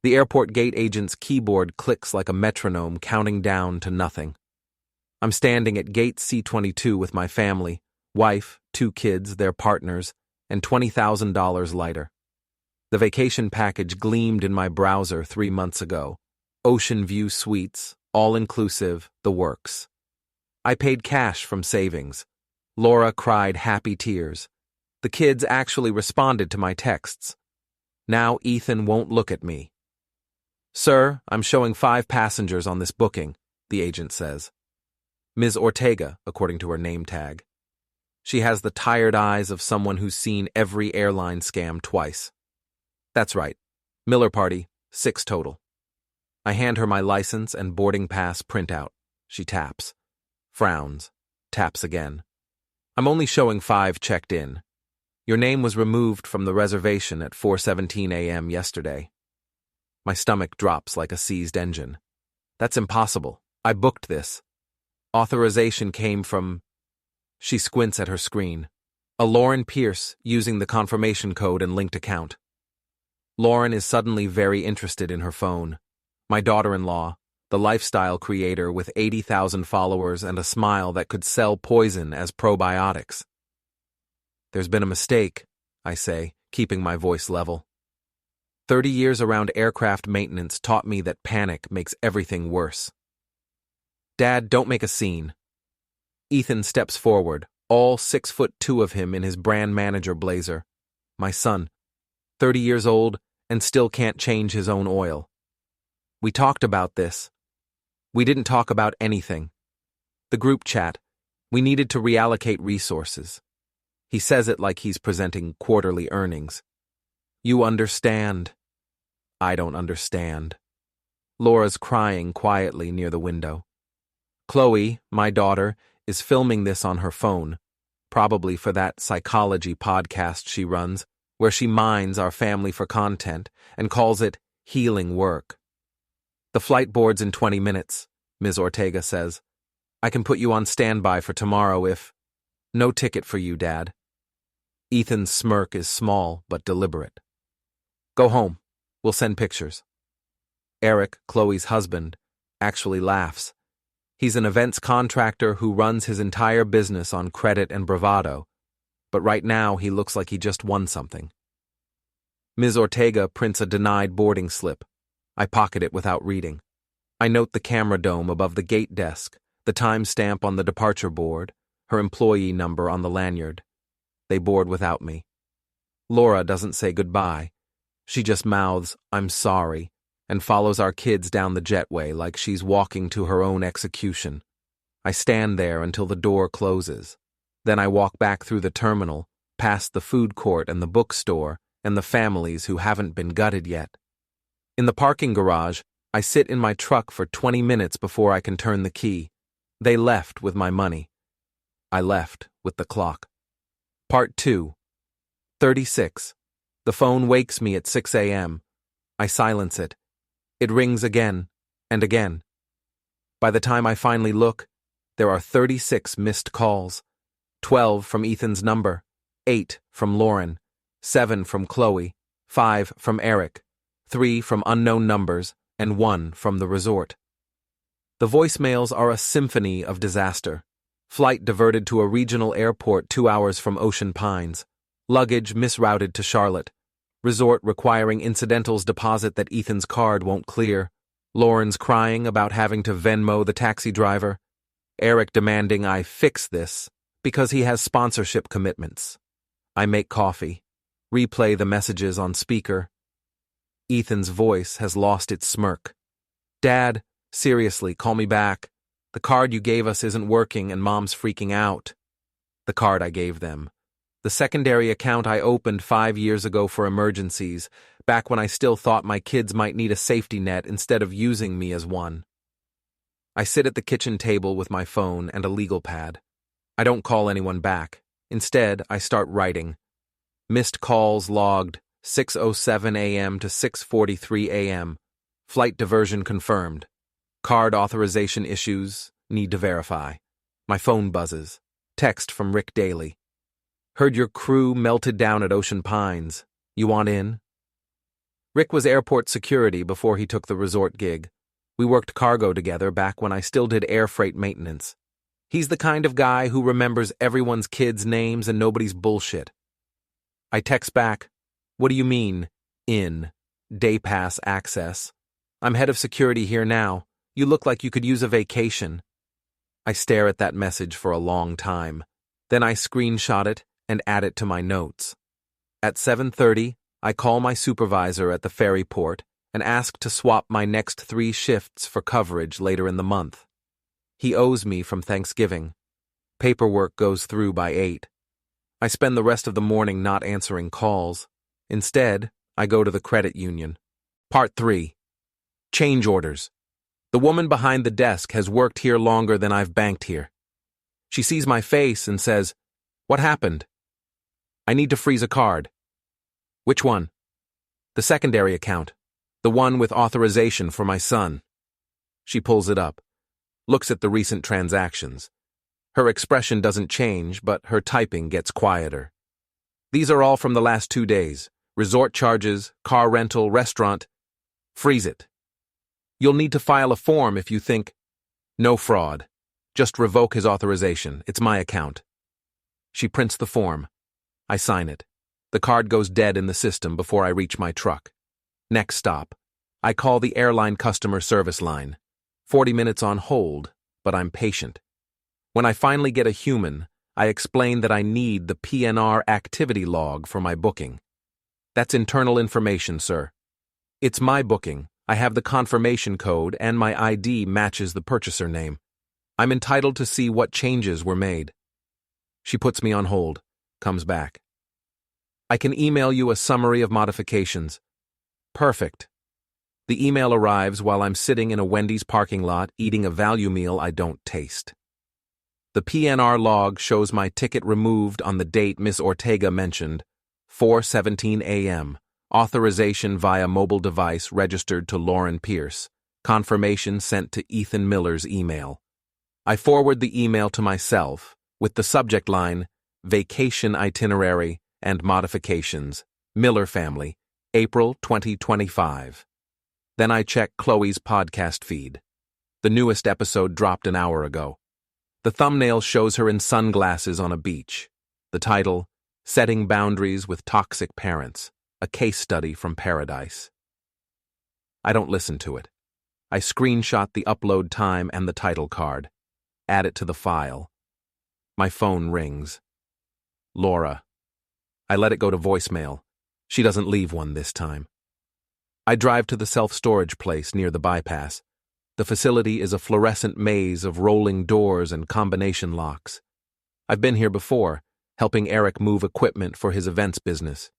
The airport gate agent's keyboard clicks like a metronome, counting down to nothing. I'm standing at gate C-22 with my family, wife, 2 kids, their partners, and $20,000 lighter. The vacation package gleamed in my browser 3 months ago. Ocean view suites, all-inclusive, the works. I paid cash from savings. Laura cried happy tears. The kids actually responded to my texts. Now Ethan won't look at me. "Sir, I'm showing 5 passengers on this booking," the agent says. Ms. Ortega, according to her name tag. She has the tired eyes of someone who's seen every airline scam twice. That's right. Miller Party, 6 total. I hand her my license and boarding pass printout. She taps. Frowns. Taps again. "I'm only showing 5 checked in. Your name was removed from the reservation at 4:17 a.m. yesterday." My stomach drops like a seized engine. That's impossible. I booked this. Authorization came from... She squints at her screen. A Lauren Pierce using the confirmation code and linked account. Lauren is suddenly very interested in her phone. My daughter-in-law, the lifestyle creator with 80,000 followers and a smile that could sell poison as probiotics. "There's been a mistake," I say, keeping my voice level. 30 years around aircraft maintenance taught me that panic makes everything worse. "Dad, don't make a scene." Ethan steps forward, all 6'2" of him in his brand manager blazer. My son, 30 years old, and still can't change his own oil. "We talked about this." "We didn't talk about anything. The group chat. We needed to reallocate resources." He says it like he's presenting quarterly earnings. "You understand." I don't understand. Laura's crying quietly near the window. Chloe, my daughter, is filming this on her phone, probably for that psychology podcast she runs, where she mines our family for content and calls it healing work. "The flight board's in 20 minutes, Ms. Ortega says. "I can put you on standby for tomorrow if..." "No ticket for you, Dad." Ethan's smirk is small but deliberate. "Go home. We'll send pictures." Eric, Chloe's husband, actually laughs. He's an events contractor who runs his entire business on credit and bravado, but right now he looks like he just won something. Ms. Ortega prints a denied boarding slip. I pocket it without reading. I note the camera dome above the gate desk, the timestamp on the departure board, her employee number on the lanyard. They board without me. Laura doesn't say goodbye. She just mouths, "I'm sorry," and follows our kids down the jetway like she's walking to her own execution. I stand there until the door closes. Then I walk back through the terminal, past the food court and the bookstore, and the families who haven't been gutted yet. In the parking garage, I sit in my truck for 20 minutes before I can turn the key. They left with my money. I left with the clock. Part 2. 36. The phone wakes me at 6 a.m. I silence it. It rings again and again. By the time I finally look, there are 36 missed calls. 12 from Ethan's number, 8 from Lauren, 7 from Chloe, 5 from Eric, 3 from unknown numbers, and 1 from the resort. The voicemails are a symphony of disaster. Flight diverted to a regional airport 2 hours from Ocean Pines. Luggage misrouted to Charlotte. Resort requiring incidentals deposit that Ethan's card won't clear. Lauren's crying about having to Venmo the taxi driver. Eric demanding I fix this because he has sponsorship commitments. I make coffee. Replay the messages on speaker. Ethan's voice has lost its smirk. "Dad, seriously, call me back. The card you gave us isn't working and Mom's freaking out." The card I gave them. The secondary account I opened 5 years ago for emergencies, back when I still thought my kids might need a safety net instead of using me as one. I sit at the kitchen table with my phone and a legal pad. I don't call anyone back. Instead, I start writing. Missed calls logged 6:07 a.m. to 6:43 a.m. Flight diversion confirmed. Card authorization issues, need to verify. My phone buzzes. Text from Rick Daly. Heard your crew melted down at Ocean Pines. You want in? Rick was airport security before he took the resort gig. We worked cargo together back when I still did air freight maintenance. He's the kind of guy who remembers everyone's kids' names and nobody's bullshit. I text back, "What do you mean, in? Day pass access. I'm head of security here now. You look like you could use a vacation." I stare at that message for a long time. Then I screenshot it and add it to my notes. At 7:30, I call my supervisor at the ferry port and ask to swap my next 3 shifts for coverage later in the month. He owes me from Thanksgiving. Paperwork goes through by 8. I spend the rest of the morning not answering calls. Instead, I go to the credit union. Part 3. Change orders. The woman behind the desk has worked here longer than I've banked here. She sees my face and says, "What happened?" "I need to freeze a card." "Which one?" "The secondary account. The one with authorization for my son." She pulls it up, looks at the recent transactions. Her expression doesn't change, but her typing gets quieter. "These are all from the last 2 days. Resort charges, car rental, restaurant. Freeze it. You'll need to file a form if you think, no fraud. Just revoke his authorization. It's my account." She prints the form. I sign it. The card goes dead in the system before I reach my truck. Next stop. I call the airline customer service line. 40 minutes on hold, but I'm patient. When I finally get a human, I explain that I need the PNR activity log for my booking. "That's internal information, sir. It's my booking. I have the confirmation code and my ID matches the purchaser name. I'm entitled to see what changes were made." She puts me on hold, comes back. "I can email you a summary of modifications." Perfect. The email arrives while I'm sitting in a Wendy's parking lot eating a value meal I don't taste. The PNR log shows my ticket removed on the date Miss Ortega mentioned, 4:17 a.m., authorization via mobile device registered to Lauren Pierce, confirmation sent to Ethan Miller's email. I forward the email to myself with the subject line, "Vacation itinerary and modifications, Miller family, April 2025. Then I check Chloe's podcast feed. The newest episode dropped an hour ago. The thumbnail shows her in sunglasses on a beach. The title, "Setting Boundaries with Toxic Parents, a Case Study from Paradise." I don't listen to it. I screenshot the upload time and the title card. Add it to the file. My phone rings. Laura. I let it go to voicemail. She doesn't leave one this time. I drive to the self-storage place near the bypass. The facility is a fluorescent maze of rolling doors and combination locks. I've been here before, helping Eric move equipment for his events business.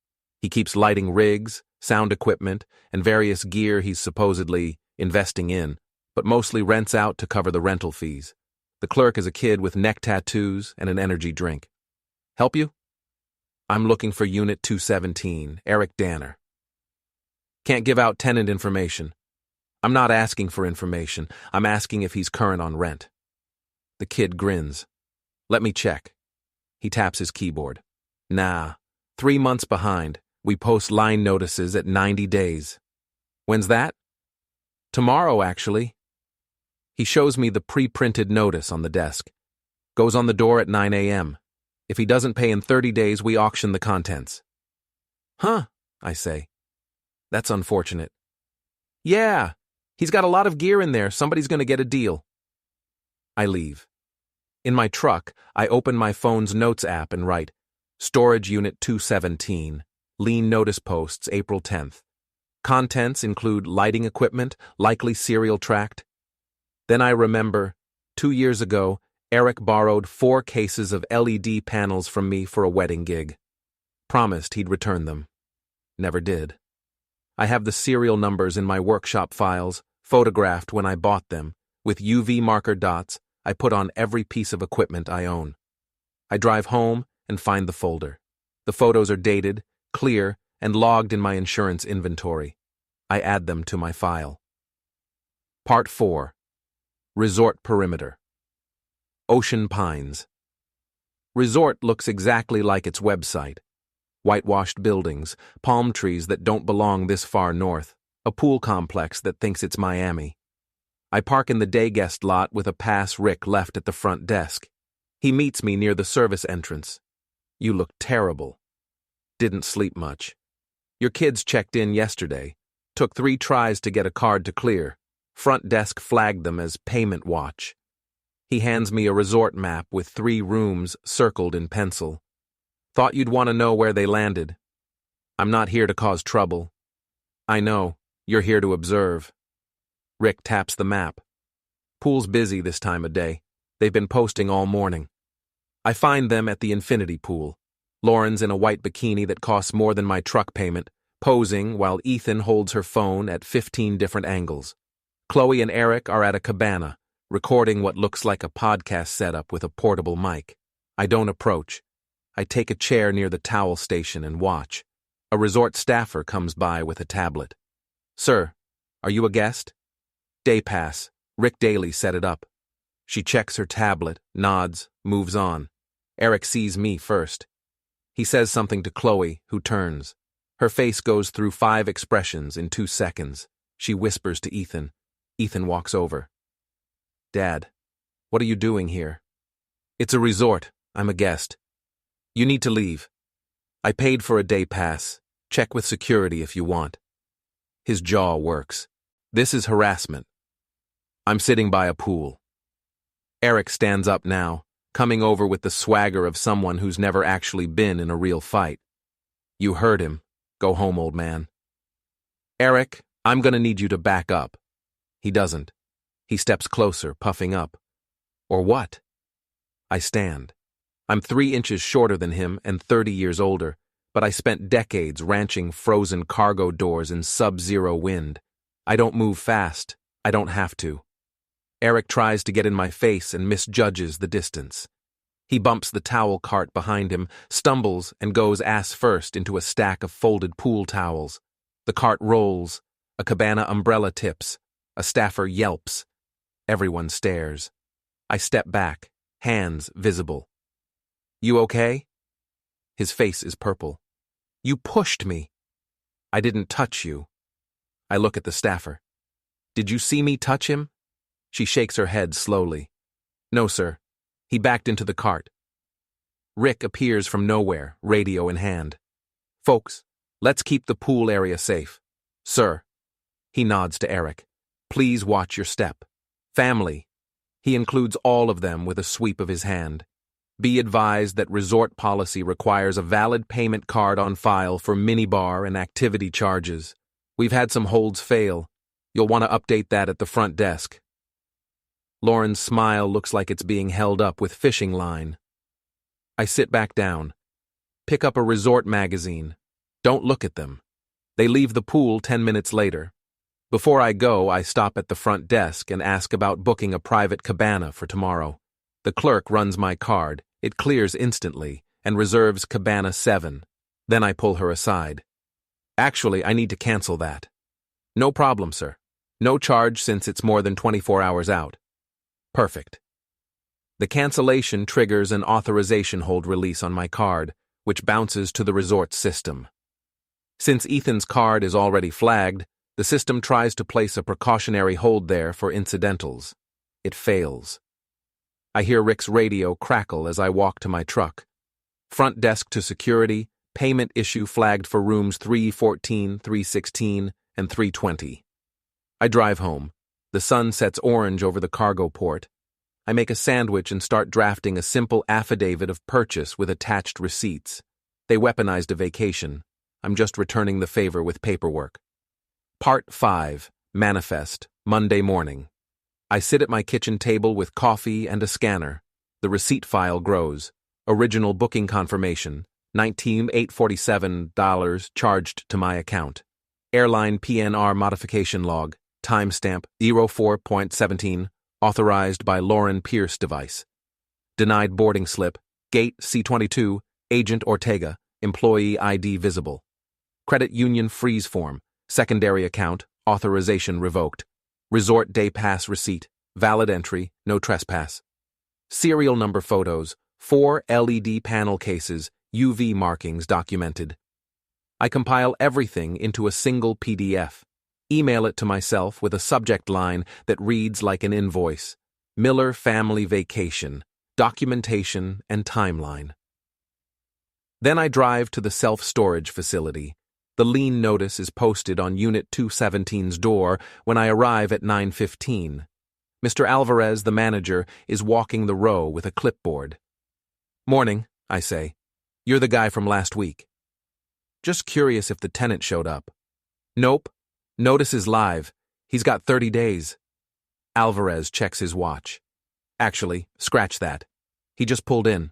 He keeps lighting rigs, sound equipment, and various gear he's supposedly investing in, but mostly rents out to cover the rental fees. The clerk is a kid with neck tattoos and an energy drink. "Help you?" "I'm looking for Unit 217, Eric Danner." "Can't give out tenant information." "I'm not asking for information. I'm asking if he's current on rent." The kid grins. "Let me check." He taps his keyboard. "Nah, 3 months behind. We post line notices at 90 days. "When's that?" "Tomorrow, actually." He shows me the pre-printed notice on the desk. Goes on the door at 9 a.m. If he doesn't pay in 30 days, we auction the contents. "Huh," I say. "That's unfortunate." "Yeah, he's got a lot of gear in there. Somebody's going to get a deal." I leave. In my truck, I open my phone's notes app and write, "Storage Unit 217, lien notice posts April 10th. Contents include lighting equipment, likely serial tracked." Then I remember, 2 years ago, Eric borrowed 4 cases of LED panels from me for a wedding gig. Promised he'd return them. Never did. I have the serial numbers in my workshop files, photographed when I bought them. With UV marker dots, I put on every piece of equipment I own. I drive home and find the folder. The photos are dated, clear, and logged in my insurance inventory. I add them to my file. Part 4. Resort Perimeter. Ocean Pines. Resort looks exactly like its website. Whitewashed buildings, palm trees that don't belong this far north, a pool complex that thinks it's Miami. I park in the day guest lot with a pass Rick left at the front desk. He meets me near the service entrance. "You look terrible. Didn't sleep much. Your kids checked in yesterday. Took 3 tries to get a card to clear. Front desk flagged them as payment watch." He hands me a resort map with 3 rooms circled in pencil. "Thought you'd want to know where they landed. I'm not here to cause trouble." "I know. You're here to observe." Rick taps the map. "Pool's busy this time of day. They've been posting all morning." I find them at the infinity pool. Lauren's in a white bikini that costs more than my truck payment, posing while Ethan holds her phone at 15 different angles. Chloe and Eric are at a cabana, recording what looks like a podcast setup with a portable mic. I don't approach. I take a chair near the towel station and watch. A resort staffer comes by with a tablet. "Sir, are you a guest?" "Day pass. Rick Daly set it up." She checks her tablet, nods, moves on. Eric sees me first. He says something to Chloe, who turns. Her face goes through 5 expressions in 2 seconds. She whispers to Ethan. Ethan walks over. "Dad, what are you doing here?" "It's a resort. I'm a guest." "You need to leave. I paid for a day pass. Check with security if you want." His jaw works. This is harassment. I'm sitting by a pool. Eric stands up now, coming over with the swagger of someone who's never actually been in a real fight. "You heard him. Go home, old man." "Eric, I'm gonna need you to back up." He doesn't. He steps closer, puffing up. "Or what?" I stand. I'm 3 inches shorter than him and 30 years older, but I spent decades ranching frozen cargo doors in sub-zero wind. I don't move fast. I don't have to. Eric tries to get in my face and misjudges the distance. He bumps the towel cart behind him, stumbles, and goes ass first into a stack of folded pool towels. The cart rolls. A cabana umbrella tips. A staffer yelps. Everyone stares. I step back, hands visible. "You okay?" His face is purple. "You pushed me." "I didn't touch you." I look at the staffer. "Did you see me touch him?" She shakes her head slowly. "No, sir. He backed into the cart." Rick appears from nowhere, radio in hand. "Folks, let's keep the pool area safe." "Sir." He nods to Eric. "Please watch your step. Family." He includes all of them with a sweep of his hand. "Be advised that resort policy requires a valid payment card on file for minibar and activity charges. We've had some holds fail. You'll want to update that at the front desk." Lauren's smile looks like it's being held up with fishing line. I sit back down. Pick up a resort magazine. Don't look at them. They leave the pool 10 minutes later. Before I go, I stop at the front desk and ask about booking a private cabana for tomorrow. The clerk runs my card. It clears instantly and reserves Cabana 7. Then I pull her aside. "Actually, I need to cancel that." "No problem, sir. No charge since it's more than 24 hours out." "Perfect." The cancellation triggers an authorization hold release on my card, which bounces to the resort system. Since Ethan's card is already flagged, the system tries to place a precautionary hold there for incidentals. It fails. I hear Rick's radio crackle as I walk to my truck. Front desk to security, payment issue flagged for rooms 314, 316, and 320. I drive home. The sun sets orange over the cargo port. I make a sandwich and start drafting a simple affidavit of purchase with attached receipts. They weaponized a vacation. I'm just returning the favor with paperwork. Part 5, Manifest, Monday morning. I sit at my kitchen table with coffee and a scanner. The receipt file grows. Original booking confirmation, $19,847 charged to my account. Airline PNR modification log, timestamp 04.17, authorized by Lauren Pierce device. Denied boarding slip, gate C22, Agent Ortega, employee ID visible. Credit union freeze form, secondary account, authorization revoked. Resort day pass receipt, valid entry, no trespass. Serial number photos, 4 LED panel cases, UV markings documented. I compile everything into a single PDF, email it to myself with a subject line that reads like an invoice: Miller Family Vacation, Documentation and Timeline. Then I drive to the self-storage facility. The lien notice is posted on Unit 217's door when I arrive at 9:15. Mr. Alvarez, the manager, is walking the row with a clipboard. "Morning," I say. "You're the guy from last week." "Just curious if the tenant showed up." "Nope. Notice is live. He's got 30 days. Alvarez checks his watch. "Actually, scratch that. He just pulled in."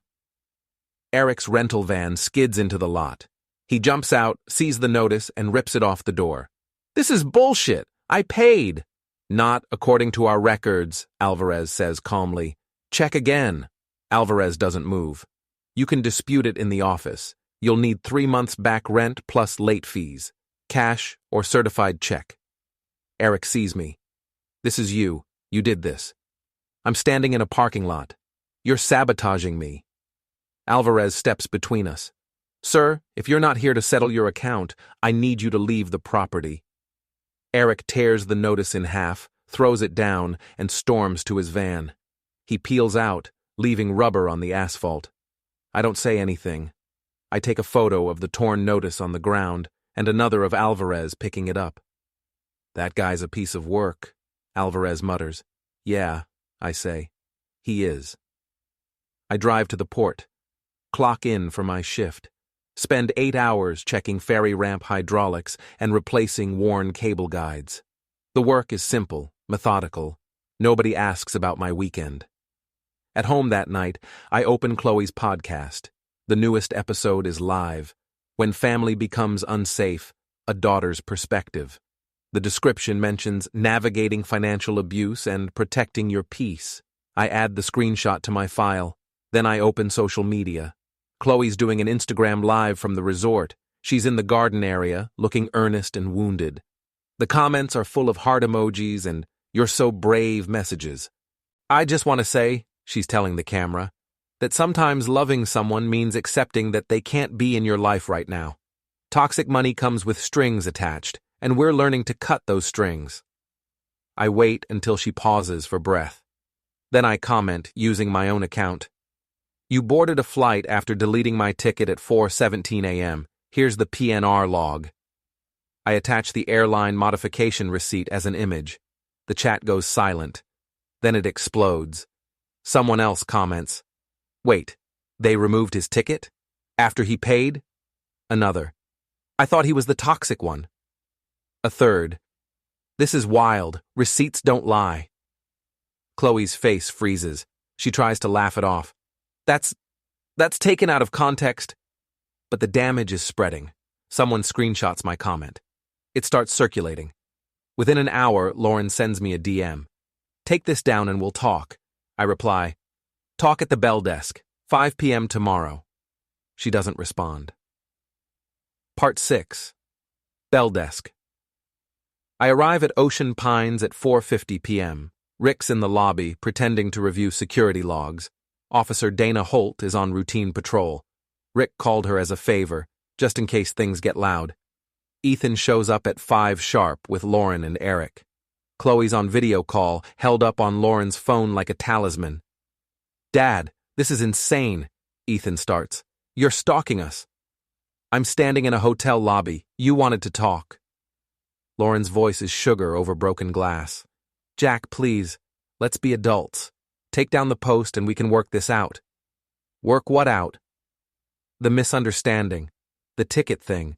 Eric's rental van skids into the lot. He jumps out, sees the notice, and rips it off the door. "This is bullshit. I paid." "Not according to our records," Alvarez says calmly. "Check again." Alvarez doesn't move. "You can dispute it in the office. You'll need 3 months back rent plus late fees. Cash or certified check." Eric sees me. "This is you. You did this. I'm standing in a parking lot. You're sabotaging me." Alvarez steps between us. "Sir, if you're not here to settle your account, I need you to leave the property." Eric tears the notice in half, throws it down, and storms to his van. He peels out, leaving rubber on the asphalt. I don't say anything. I take a photo of the torn notice on the ground and another of Alvarez picking it up. "That guy's a piece of work," Alvarez mutters. "Yeah," I say. "He is." I drive to the port, clock in for my shift, spend 8 hours checking ferry ramp hydraulics and replacing worn cable guides. The work is simple, methodical. Nobody asks about my weekend. At home that night, I open Chloe's podcast. The newest episode is live. When Family Becomes Unsafe, A Daughter's Perspective. The description mentions navigating financial abuse and protecting your peace. I add the screenshot to my file. Then I open social media. Chloe's doing an Instagram live from the resort. She's in the garden area, looking earnest and wounded. The comments are full of heart emojis and "you're so brave" messages. "I just want to say," she's telling the camera, "that sometimes loving someone means accepting that they can't be in your life right now. Toxic money comes with strings attached, and we're learning to cut those strings." I wait until she pauses for breath. Then I comment, using my own account. "You boarded a flight after deleting my ticket at 4:17 a.m. Here's the PNR log." I attach the airline modification receipt as an image. The chat goes silent. Then it explodes. Someone else comments, "Wait, they removed his ticket? After he paid?" Another, "I thought he was the toxic one." A third, "This is wild. Receipts don't lie." Chloe's face freezes. She tries to laugh it off. That's taken out of context." But the damage is spreading. Someone screenshots my comment. It starts circulating. Within an hour, Lauren sends me a DM. "Take this down and we'll talk." I reply, "Talk at the bell desk, 5 p.m. tomorrow." She doesn't respond. Part 6. Bell Desk. I arrive at Ocean Pines at 4:50 p.m. Rick's in the lobby, pretending to review security logs. Officer Dana Holt is on routine patrol. Rick called her as a favor, just in case things get loud. Ethan shows up at 5 sharp with Lauren and Eric. Chloe's on video call, held up on Lauren's phone like a talisman. "Dad, this is insane," Ethan starts. "You're stalking us." "I'm standing in a hotel lobby. You wanted to talk." Lauren's voice is sugar over broken glass. "Jack, please. Let's be adults. Take down the post and we can work this out." "Work what out?" "The misunderstanding. The ticket thing.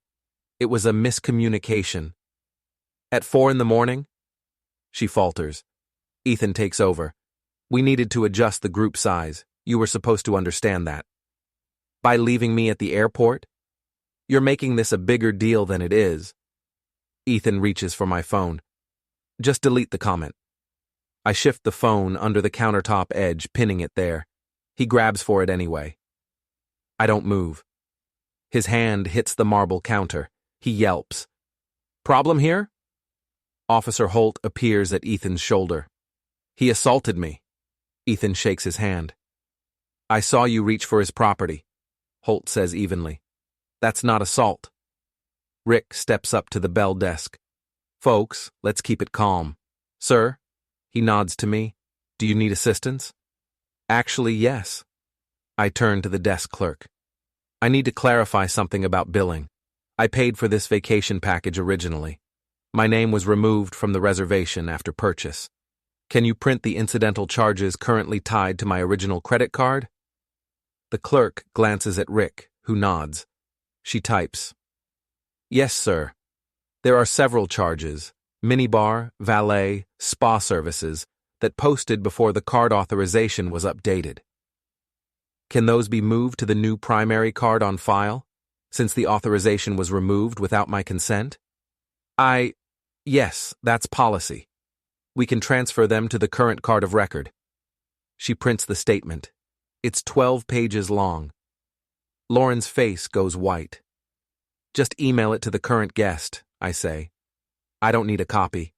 It was a miscommunication." "At 4 in the morning?" She falters. Ethan takes over. "We needed to adjust the group size. You were supposed to understand that." "By leaving me at the airport?" "You're making this a bigger deal than it is." Ethan reaches for my phone. "Just delete the comment." I shift the phone under the countertop edge, pinning it there. He grabs for it anyway. I don't move. His hand hits the marble counter. He yelps. "Problem here?" Officer Holt appears at Ethan's shoulder. "He assaulted me." Ethan shakes his hand. "I saw you reach for his property." Holt says evenly. That's not assault. Rick steps up to the bell desk. Folks, let's keep it calm. Sir? He nods to me. Do you need assistance? Actually, yes. I turn to the desk clerk. I need to clarify something about billing. I paid for this vacation package originally. My name was removed from the reservation after purchase. Can you print the incidental charges currently tied to my original credit card? The clerk glances at Rick, who nods. She types. Yes, sir. There are several charges, minibar, valet, spa services, that posted before the card authorization was updated. Can those be moved to the new primary card on file, since the authorization was removed without my consent? Yes, that's policy. We can transfer them to the current card of record. She prints the statement. It's 12 pages long. Lauren's face goes white. Just email it to the current guest, I say. I don't need a copy.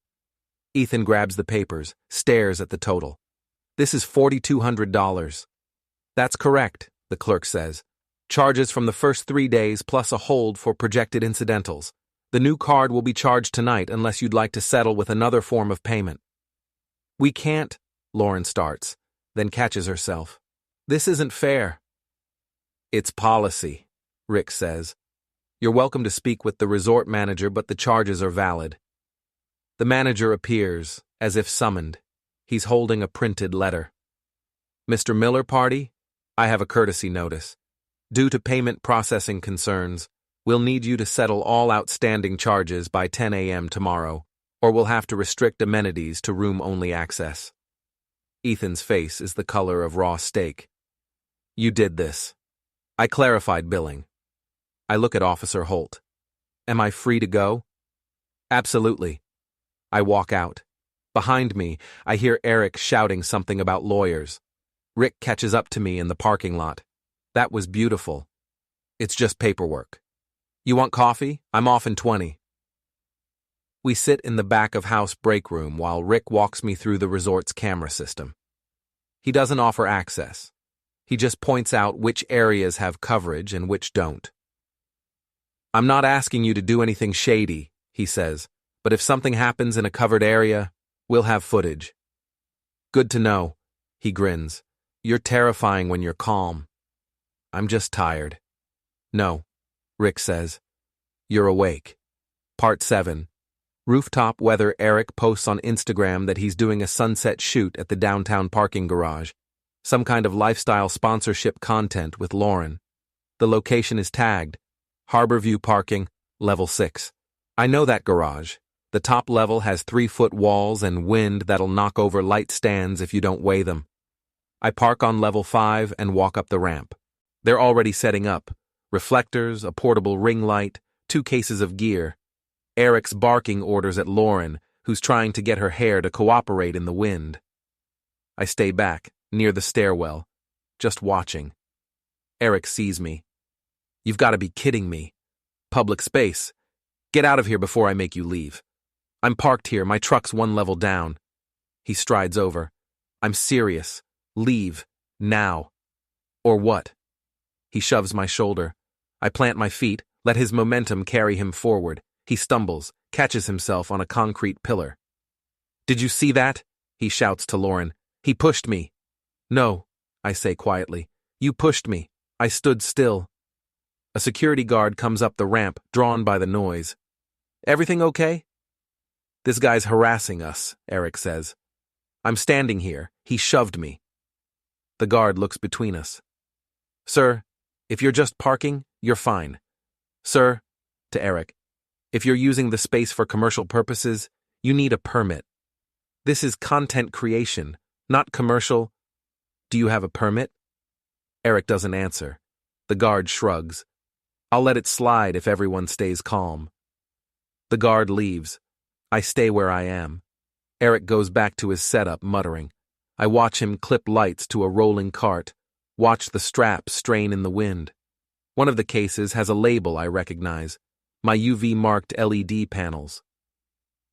Ethan grabs the papers, stares at the total. This is $4,200. That's correct, the clerk says. Charges from the first 3 days plus a hold for projected incidentals. The new card will be charged tonight unless you'd like to settle with another form of payment. We can't, Lauren starts, then catches herself. This isn't fair. It's policy, Rick says. You're welcome to speak with the resort manager, but the charges are valid. The manager appears, as if summoned. He's holding a printed letter. Mr. Miller party? I have a courtesy notice. Due to payment processing concerns, we'll need you to settle all outstanding charges by 10 a.m. tomorrow, or we'll have to restrict amenities to room-only access. Ethan's face is the color of raw steak. You did this. I clarified billing. I look at Officer Holt. Am I free to go? Absolutely. I walk out. Behind me, I hear Eric shouting something about lawyers. Rick catches up to me in the parking lot. That was beautiful. It's just paperwork. You want coffee? I'm off in 20. We sit in the back of house break room while Rick walks me through the resort's camera system. He doesn't offer access. He just points out which areas have coverage and which don't. I'm not asking you to do anything shady, he says, but if something happens in a covered area, we'll have footage. Good to know, he grins. You're terrifying when you're calm. I'm just tired. No, Rick says. You're awake. Part 7. Rooftop weather. Eric posts on Instagram that he's doing a sunset shoot at the downtown parking garage. Some kind of lifestyle sponsorship content with Lauren. The location is tagged. Harborview Parking, Level 6. I know that garage. The top level has 3-foot walls and wind that'll knock over light stands if you don't weigh them. I park on Level 5 and walk up the ramp. They're already setting up. Reflectors, a portable ring light, 2 cases of gear. Eric's barking orders at Lauren, who's trying to get her hair to cooperate in the wind. I stay back, near the stairwell, just watching. Eric sees me. You've got to be kidding me. Public space. Get out of here before I make you leave. I'm parked here, my truck's 1 level down. He strides over. I'm serious. Leave. Now. Or what? He shoves my shoulder. I plant my feet, let his momentum carry him forward. He stumbles, catches himself on a concrete pillar. Did you see that? He shouts to Lauren. He pushed me. No, I say quietly. You pushed me. I stood still. A security guard comes up the ramp, drawn by the noise. Everything okay? This guy's harassing us, Eric says. I'm standing here. He shoved me. The guard looks between us. Sir, if you're just parking, you're fine. Sir, to Eric, if you're using the space for commercial purposes, you need a permit. This is content creation, not commercial. Do you have a permit? Eric doesn't answer. The guard shrugs. I'll let it slide if everyone stays calm. The guard leaves. I stay where I am. Eric goes back to his setup, muttering. I watch him clip lights to a rolling cart, watch the strap strain in the wind. One of the cases has a label I recognize, my UV-marked LED panels.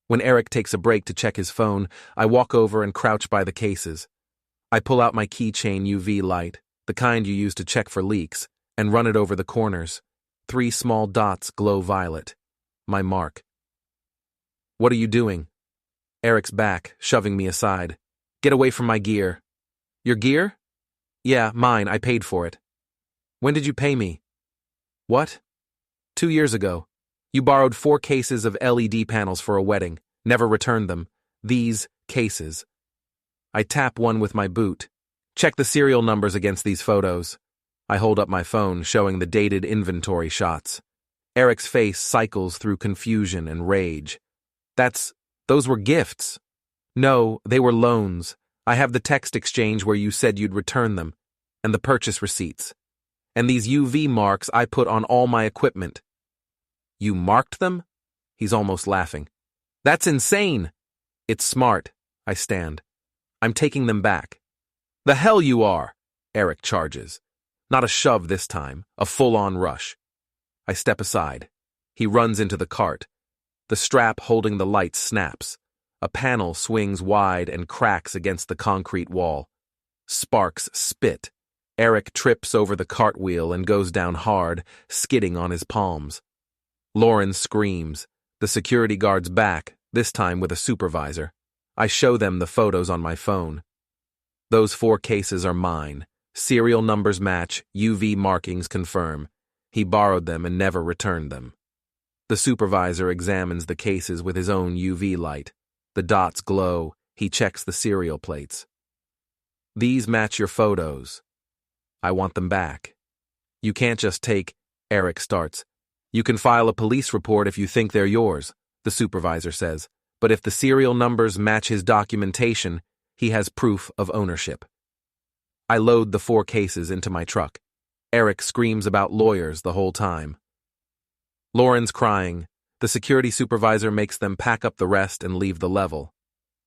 When Eric takes a break to check his phone, I walk over and crouch by the cases. I pull out my keychain UV light, the kind you use to check for leaks, and run it over the corners. 3 small dots glow violet. My mark. What are you doing? Eric's back, shoving me aside. Get away from my gear. Your gear? Yeah, mine. I paid for it. When did you pay me? What? 2 years ago. You borrowed 4 cases of LED panels for a wedding. Never returned them. These cases. I tap one with my boot. Check the serial numbers against these photos. I hold up my phone, showing the dated inventory shots. Eric's face cycles through confusion and rage. Those were gifts. No, they were loans. I have the text exchange where you said you'd return them, and the purchase receipts. And these UV marks I put on all my equipment. You marked them? He's almost laughing. That's insane. It's smart. I stand. I'm taking them back. The hell you are, Eric charges. Not a shove this time, a full-on rush. I step aside. He runs into the cart. The strap holding the lights snaps. A panel swings wide and cracks against the concrete wall. Sparks spit. Eric trips over the cartwheel and goes down hard, skidding on his palms. Lauren screams. The security guard's back, this time with a supervisor. I show them the photos on my phone. Those 4 cases are mine. Serial numbers match, UV markings confirm. He borrowed them and never returned them. The supervisor examines the cases with his own UV light. The dots glow. He checks the serial plates. These match your photos. I want them back. You can't just take, Eric starts. You can file a police report if you think they're yours, the supervisor says. But if the serial numbers match his documentation, he has proof of ownership. I load the 4 cases into my truck. Eric screams about lawyers the whole time. Lauren's crying. The security supervisor makes them pack up the rest and leave the level.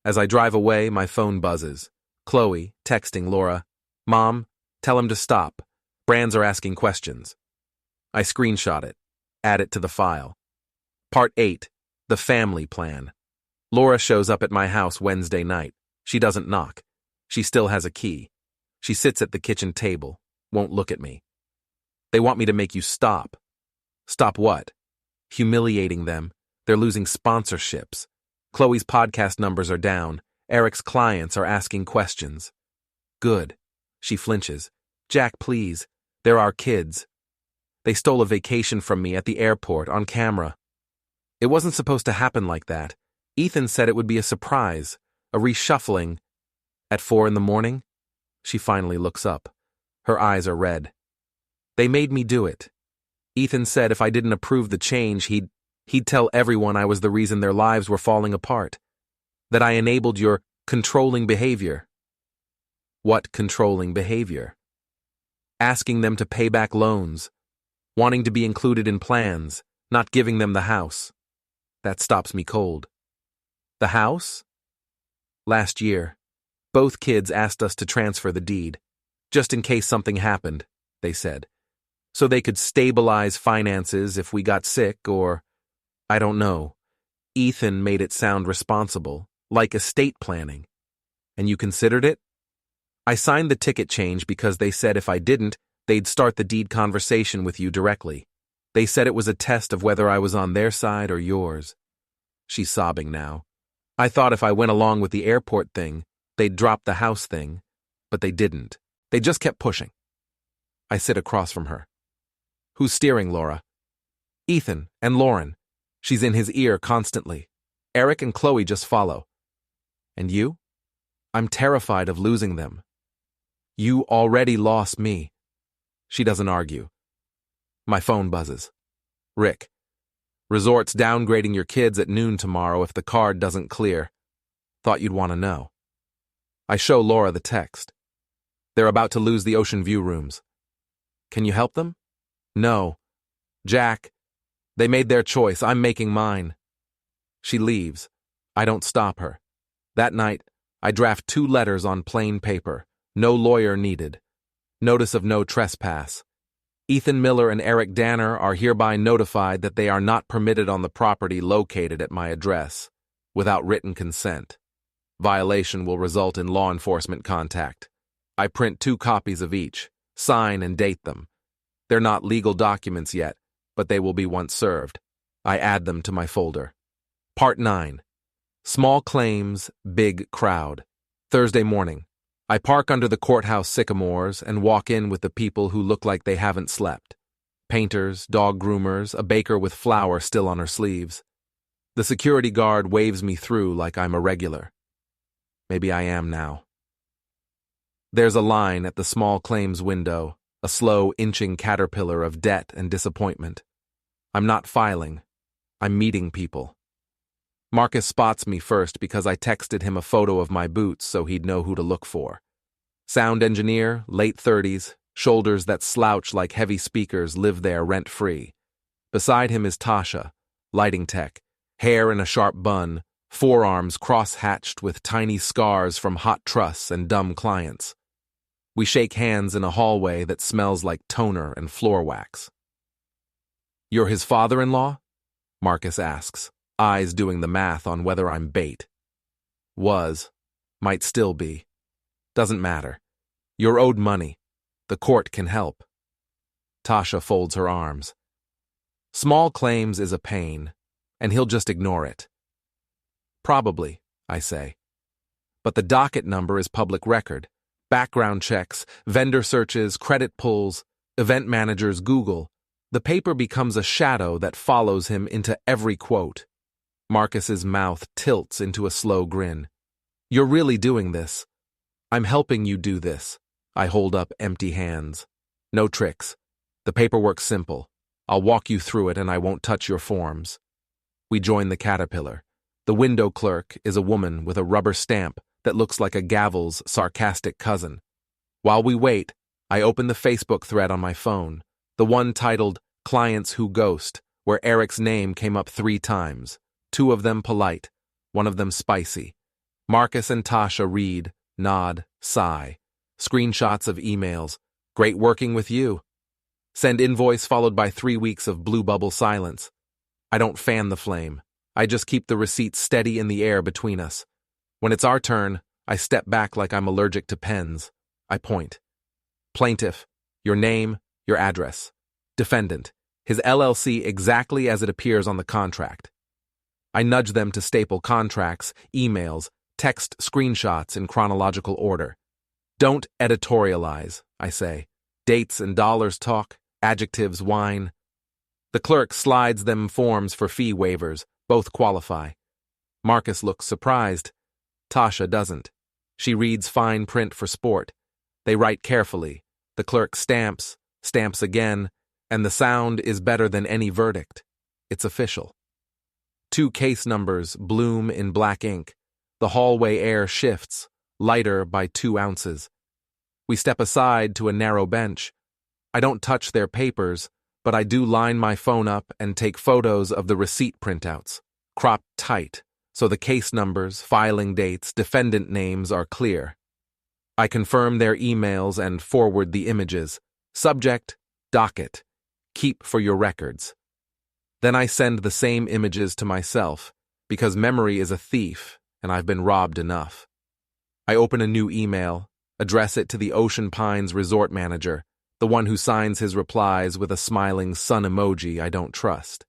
As I drive away, my phone buzzes. Chloe, texting Laura. Mom, tell him to stop. Brands are asking questions. I screenshot it. Add it to the file. Part 8. The Family Plan. Laura shows up at my house Wednesday night. She doesn't knock. She still has a key. She sits at the kitchen table, won't look at me. They want me to make you stop. Stop what? Humiliating them. They're losing sponsorships. Chloe's podcast numbers are down. Eric's clients are asking questions. Good. She flinches. Jack, please. They're our kids. They stole a vacation from me at the airport on camera. It wasn't supposed to happen like that. Ethan said it would be a surprise, a reshuffling. At 4 a.m? She finally looks up. Her eyes are red. They made me do it. Ethan said if I didn't approve the change, he'd tell everyone I was the reason their lives were falling apart. That I enabled your controlling behavior. What controlling behavior? Asking them to pay back loans. Wanting to be included in plans. Not giving them the house. That stops me cold. The house? Last year, both kids asked us to transfer the deed. Just in case something happened, they said. So they could stabilize finances if we got sick or, I don't know. Ethan made it sound responsible, like estate planning. And you considered it? I signed the ticket change because they said if I didn't, they'd start the deed conversation with you directly. They said it was a test of whether I was on their side or yours. She's sobbing now. I thought if I went along with the airport thing, they'd drop the house thing, but they didn't. They just kept pushing. I sit across from her. Who's steering, Laura? Ethan and Lauren. She's in his ear constantly. Eric and Chloe just follow. And you? I'm terrified of losing them. You already lost me. She doesn't argue. My phone buzzes. Rick. Resort's downgrading your kids at noon tomorrow if the card doesn't clear. Thought you'd want to know. I show Laura the text. They're about to lose the Ocean View rooms. Can you help them? No. Jack. They made their choice. I'm making mine. She leaves. I don't stop her. That night, I draft 2 letters on plain paper. No lawyer needed. Notice of no trespass. Ethan Miller and Eric Danner are hereby notified that they are not permitted on the property located at my address, without written consent. Violation will result in law enforcement contact. I print 2 copies of each, sign and date them. They're not legal documents yet, but they will be once served. I add them to my folder. Part 9. Small claims, big crowd. Thursday morning. I park under the courthouse sycamores and walk in with the people who look like they haven't slept. Painters, dog groomers, a baker with flour still on her sleeves. The security guard waves me through like I'm a regular. Maybe I am now. There's a line at the small claims window, a slow inching caterpillar of debt and disappointment. I'm not filing. I'm meeting people. Marcus spots me first because I texted him a photo of my boots so he'd know who to look for. Sound engineer, late 30s, shoulders that slouch like heavy speakers live there rent-free. Beside him is Tasha, lighting tech, hair in a sharp bun, forearms cross-hatched with tiny scars from hot truss and dumb clients. We shake hands in a hallway that smells like toner and floor wax. "You're his father-in-law?" Marcus asks, eyes doing the math on whether I'm bait. Was. Might still be. Doesn't matter. You're owed money. The court can help. Tasha folds her arms. Small claims is a pain, and he'll just ignore it. Probably, I say. But the docket number is public record. Background checks, vendor searches, credit pulls, event managers Google. The paper becomes a shadow that follows him into every quote. Marcus's mouth tilts into a slow grin. You're really doing this. I'm helping you do this. I hold up empty hands. No tricks. The paperwork's simple. I'll walk you through it and I won't touch your forms. We join the caterpillar. The window clerk is a woman with a rubber stamp that looks like a gavel's sarcastic cousin. While we wait, I open the Facebook thread on my phone, the one titled Clients Who Ghost, where Eric's name came up 3 times, 2 of them polite, 1 of them spicy. Marcus and Tasha read, nod, sigh. Screenshots of emails. Great working with you. Send invoice followed by 3 weeks of blue bubble silence. I don't fan the flame. I just keep the receipts steady in the air between us. When it's our turn, I step back like I'm allergic to pens. I point. Plaintiff, your name, your address. Defendant, his LLC exactly as it appears on the contract. I nudge them to staple contracts, emails, text screenshots in chronological order. Don't editorialize, I say. Dates and dollars talk, adjectives whine. The clerk slides them forms for fee waivers, both qualify. Marcus looks surprised. Tasha doesn't. She reads fine print for sport. They write carefully. The clerk stamps, stamps again, and the sound is better than any verdict. It's official. 2 case numbers bloom in black ink. The hallway air shifts, lighter by 2 ounces. We step aside to a narrow bench. I don't touch their papers, but I do line my phone up and take photos of the receipt printouts, cropped tight, so the case numbers, filing dates, defendant names are clear. I confirm their emails and forward the images. Subject, docket. Keep for your records. Then I send the same images to myself, because memory is a thief, and I've been robbed enough. I open a new email, address it to the Ocean Pines resort manager, the one who signs his replies with a smiling sun emoji I don't trust.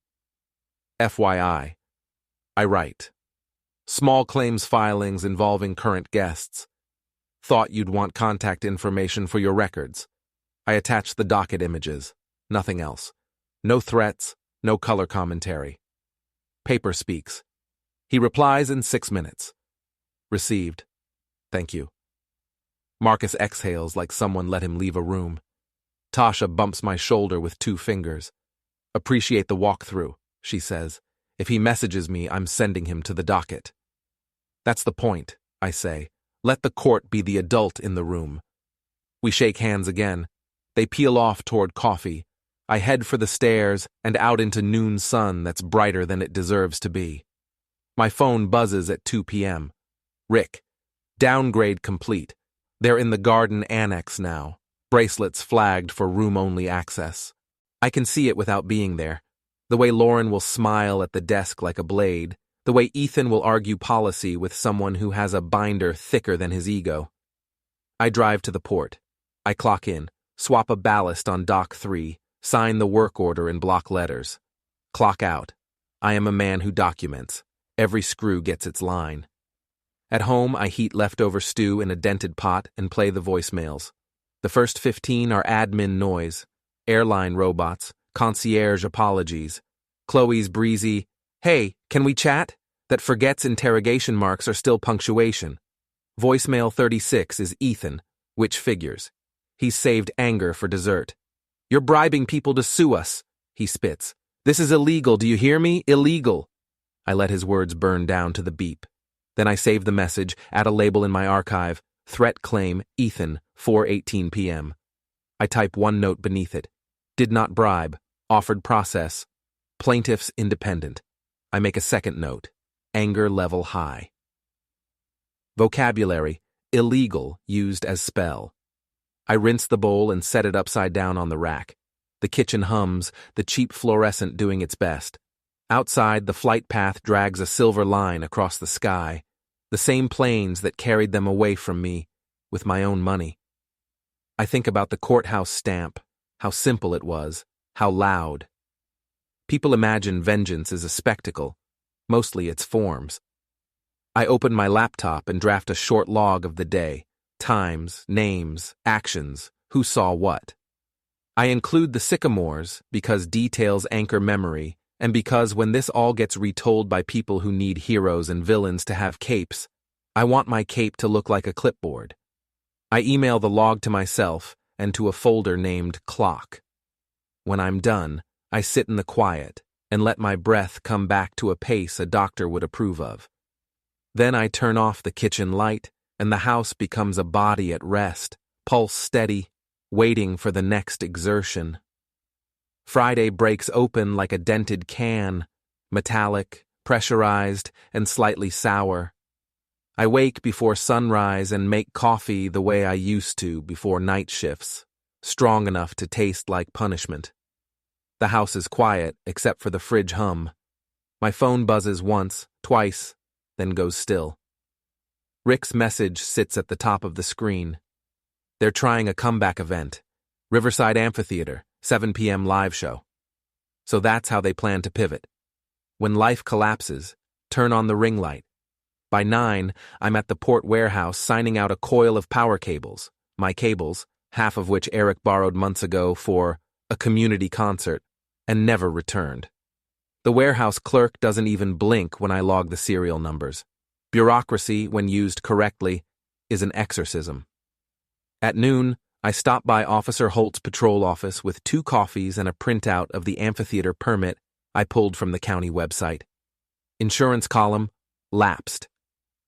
FYI. I write. Small claims filings involving current guests. Thought you'd want contact information for your records. I attach the docket images. Nothing else. No threats, no color commentary. Paper speaks. He replies in 6 minutes. Received. Thank you. Marcus exhales like someone let him leave a room. Tasha bumps my shoulder with 2 fingers. Appreciate the walkthrough, she says. If he messages me, I'm sending him to the docket. That's the point, I say. Let the court be the adult in the room. We shake hands again. They peel off toward coffee. I head for the stairs and out into noon sun that's brighter than it deserves to be. My phone buzzes at 2 p.m. Rick. Downgrade complete. They're in the garden annex now. Bracelets flagged for room-only access. I can see it without being there. The way Lauren will smile at the desk like a blade. The way Ethan will argue policy with someone who has a binder thicker than his ego. I drive to the port. I clock in, swap a ballast on Dock 3, Sign the work order in block letters. Clock out. I am a man who documents. Every screw gets its line. At home, I heat leftover stew in a dented pot and play the voicemails. The first 15 are admin noise, airline robots, concierge apologies, Chloe's breezy, "Hey, can we chat?" that forgets interrogation marks are still punctuation. Voicemail 36 is Ethan, which figures. He's saved anger for dessert. "You're bribing people to sue us," he spits. "This is illegal, do you hear me? Illegal." I let his words burn down to the beep. Then I save the message, add a label in my archive, threat claim, Ethan, 4:18 p.m. I type one note beneath it. Did not bribe, offered process, plaintiff's independent. I make a second note, anger level high. Vocabulary, illegal used as spell. I rinse the bowl and set it upside down on the rack. The kitchen hums, the cheap fluorescent doing its best. Outside, the flight path drags a silver line across the sky, the same planes that carried them away from me, with my own money. I think about the courthouse stamp, how simple it was, how loud. People imagine vengeance is a spectacle. Mostly it's forms. I open my laptop and draft a short log of the day, times, names, actions, who saw what. I include the sycamores because details anchor memory, and because when this all gets retold by people who need heroes and villains to have capes, I want my cape to look like a clipboard. I email the log to myself and to a folder named Clock. When I'm done, I sit in the quiet and let my breath come back to a pace a doctor would approve of. Then I turn off the kitchen light, and the house becomes a body at rest, pulse steady, waiting for the next exertion. Friday breaks open like a dented can, metallic, pressurized, and slightly sour. I wake before sunrise and make coffee the way I used to before night shifts, strong enough to taste like punishment. The house is quiet except for the fridge hum. My phone buzzes once, twice, then goes still. Rick's message sits at the top of the screen. They're trying a comeback event. Riverside Amphitheater, 7 p.m. live show. So that's how they plan to pivot. When life collapses, turn on the ring light. By 9, I'm at the port warehouse signing out a coil of power cables, my cables, half of which Eric borrowed months ago for a community concert, and never returned. The warehouse clerk doesn't even blink when I log the serial numbers. Bureaucracy, when used correctly, is an exorcism. At noon, I stop by Officer Holt's patrol office with 2 coffees and a printout of the amphitheater permit I pulled from the county website. Insurance column, lapsed.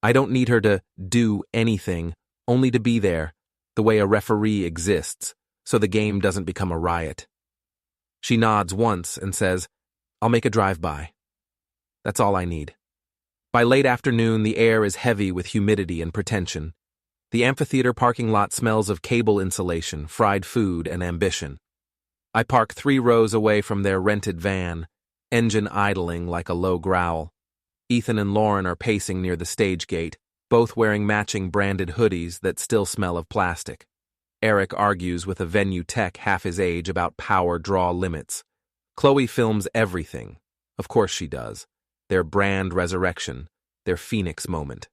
I don't need her to do anything, only to be there, the way a referee exists, so the game doesn't become a riot. She nods once and says, "I'll make a drive-by." That's all I need. By late afternoon, the air is heavy with humidity and pretension. The amphitheater parking lot smells of cable insulation, fried food, and ambition. I park 3 rows away from their rented van, engine idling like a low growl. Ethan and Lauren are pacing near the stage gate, both wearing matching branded hoodies that still smell of plastic. Eric argues with a venue tech half his age about power draw limits. Chloe films everything. Of course she does. Their brand resurrection, their phoenix moment.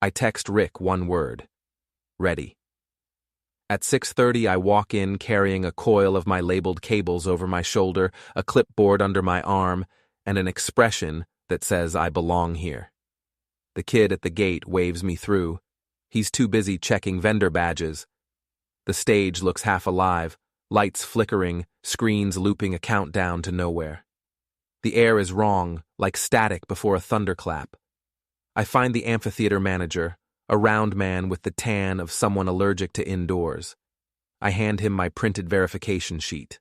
I text Rick one word. Ready. At 6:30 I walk in carrying a coil of my labeled cables over my shoulder, a clipboard under my arm, and an expression that says I belong here. The kid at the gate waves me through. He's too busy checking vendor badges. The stage looks half alive, lights flickering, screens looping a countdown to nowhere. The air is wrong, like static before a thunderclap. I find the amphitheater manager, a round man with the tan of someone allergic to indoors. I hand him my printed verification sheet.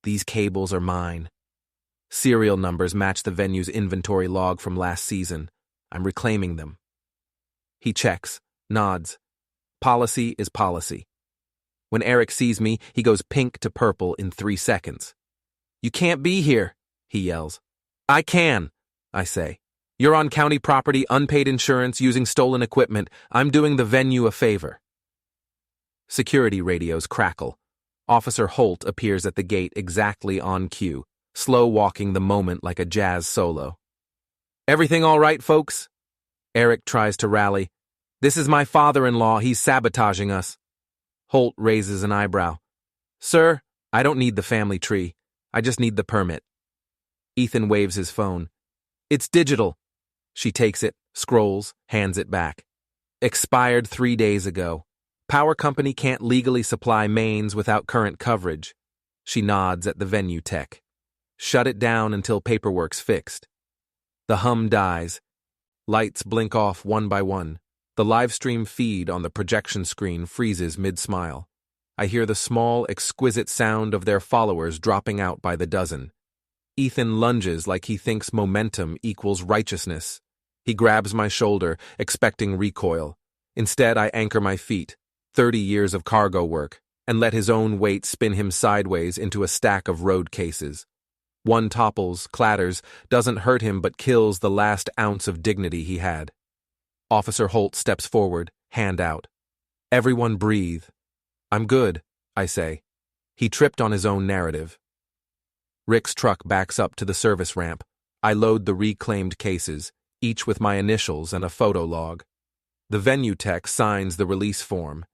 These cables are mine. Serial numbers match the venue's inventory log from last season. I'm reclaiming them. He checks, nods. Policy is policy. When Eric sees me, he goes pink to purple in 3 seconds. "You can't be here," he yells. "I can," I say. "You're on county property, unpaid insurance, using stolen equipment. I'm doing the venue a favor." Security radios crackle. Officer Holt appears at the gate exactly on cue, slow-walking the moment like a jazz solo. "Everything all right, folks?" Eric tries to rally. "This is my father-in-law, he's sabotaging us." Holt raises an eyebrow. "Sir, I don't need the family tree. I just need the permit." Ethan waves his phone. "It's digital." She takes it, scrolls, hands it back. "Expired 3 days ago. Power company can't legally supply mains without current coverage." She nods at the venue tech. "Shut it down until paperwork's fixed." The hum dies. Lights blink off one by one. The livestream feed on the projection screen freezes mid-smile. I hear the small, exquisite sound of their followers dropping out by the dozen. Ethan lunges like he thinks momentum equals righteousness. He grabs my shoulder, expecting recoil. Instead, I anchor my feet, 30 years of cargo work, and let his own weight spin him sideways into a stack of road cases. One topples, clatters, doesn't hurt him but kills the last ounce of dignity he had. Officer Holt steps forward, hand out. "Everyone breathe." "I'm good," I say. He tripped on his own narrative. Rick's truck backs up to the service ramp. I load the reclaimed cases, each with my initials and a photo log. The venue tech signs the release form.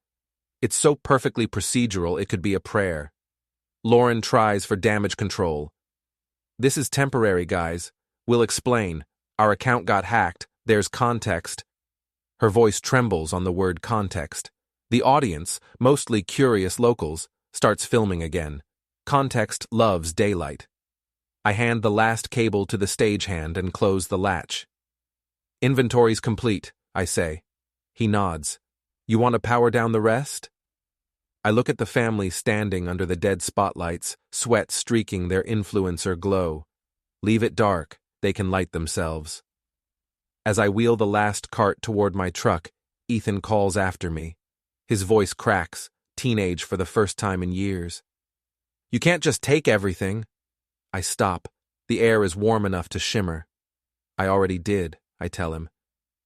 It's so perfectly procedural it could be a prayer. Lauren tries for damage control. "This is temporary, guys. We'll explain. Our account got hacked. There's context." Her voice trembles on the word context. The audience, mostly curious locals, starts filming again. Context loves daylight. I hand the last cable to the stagehand and close the latch. "Inventory's complete," I say. He nods. "You want to power down the rest?" I look at the family standing under the dead spotlights, sweat streaking their influencer glow. Leave it dark, they can light themselves. As I wheel the last cart toward my truck, Ethan calls after me. His voice cracks, teenage for the first time in years. "You can't just take everything." I stop. The air is warm enough to shimmer. "I already did," I tell him.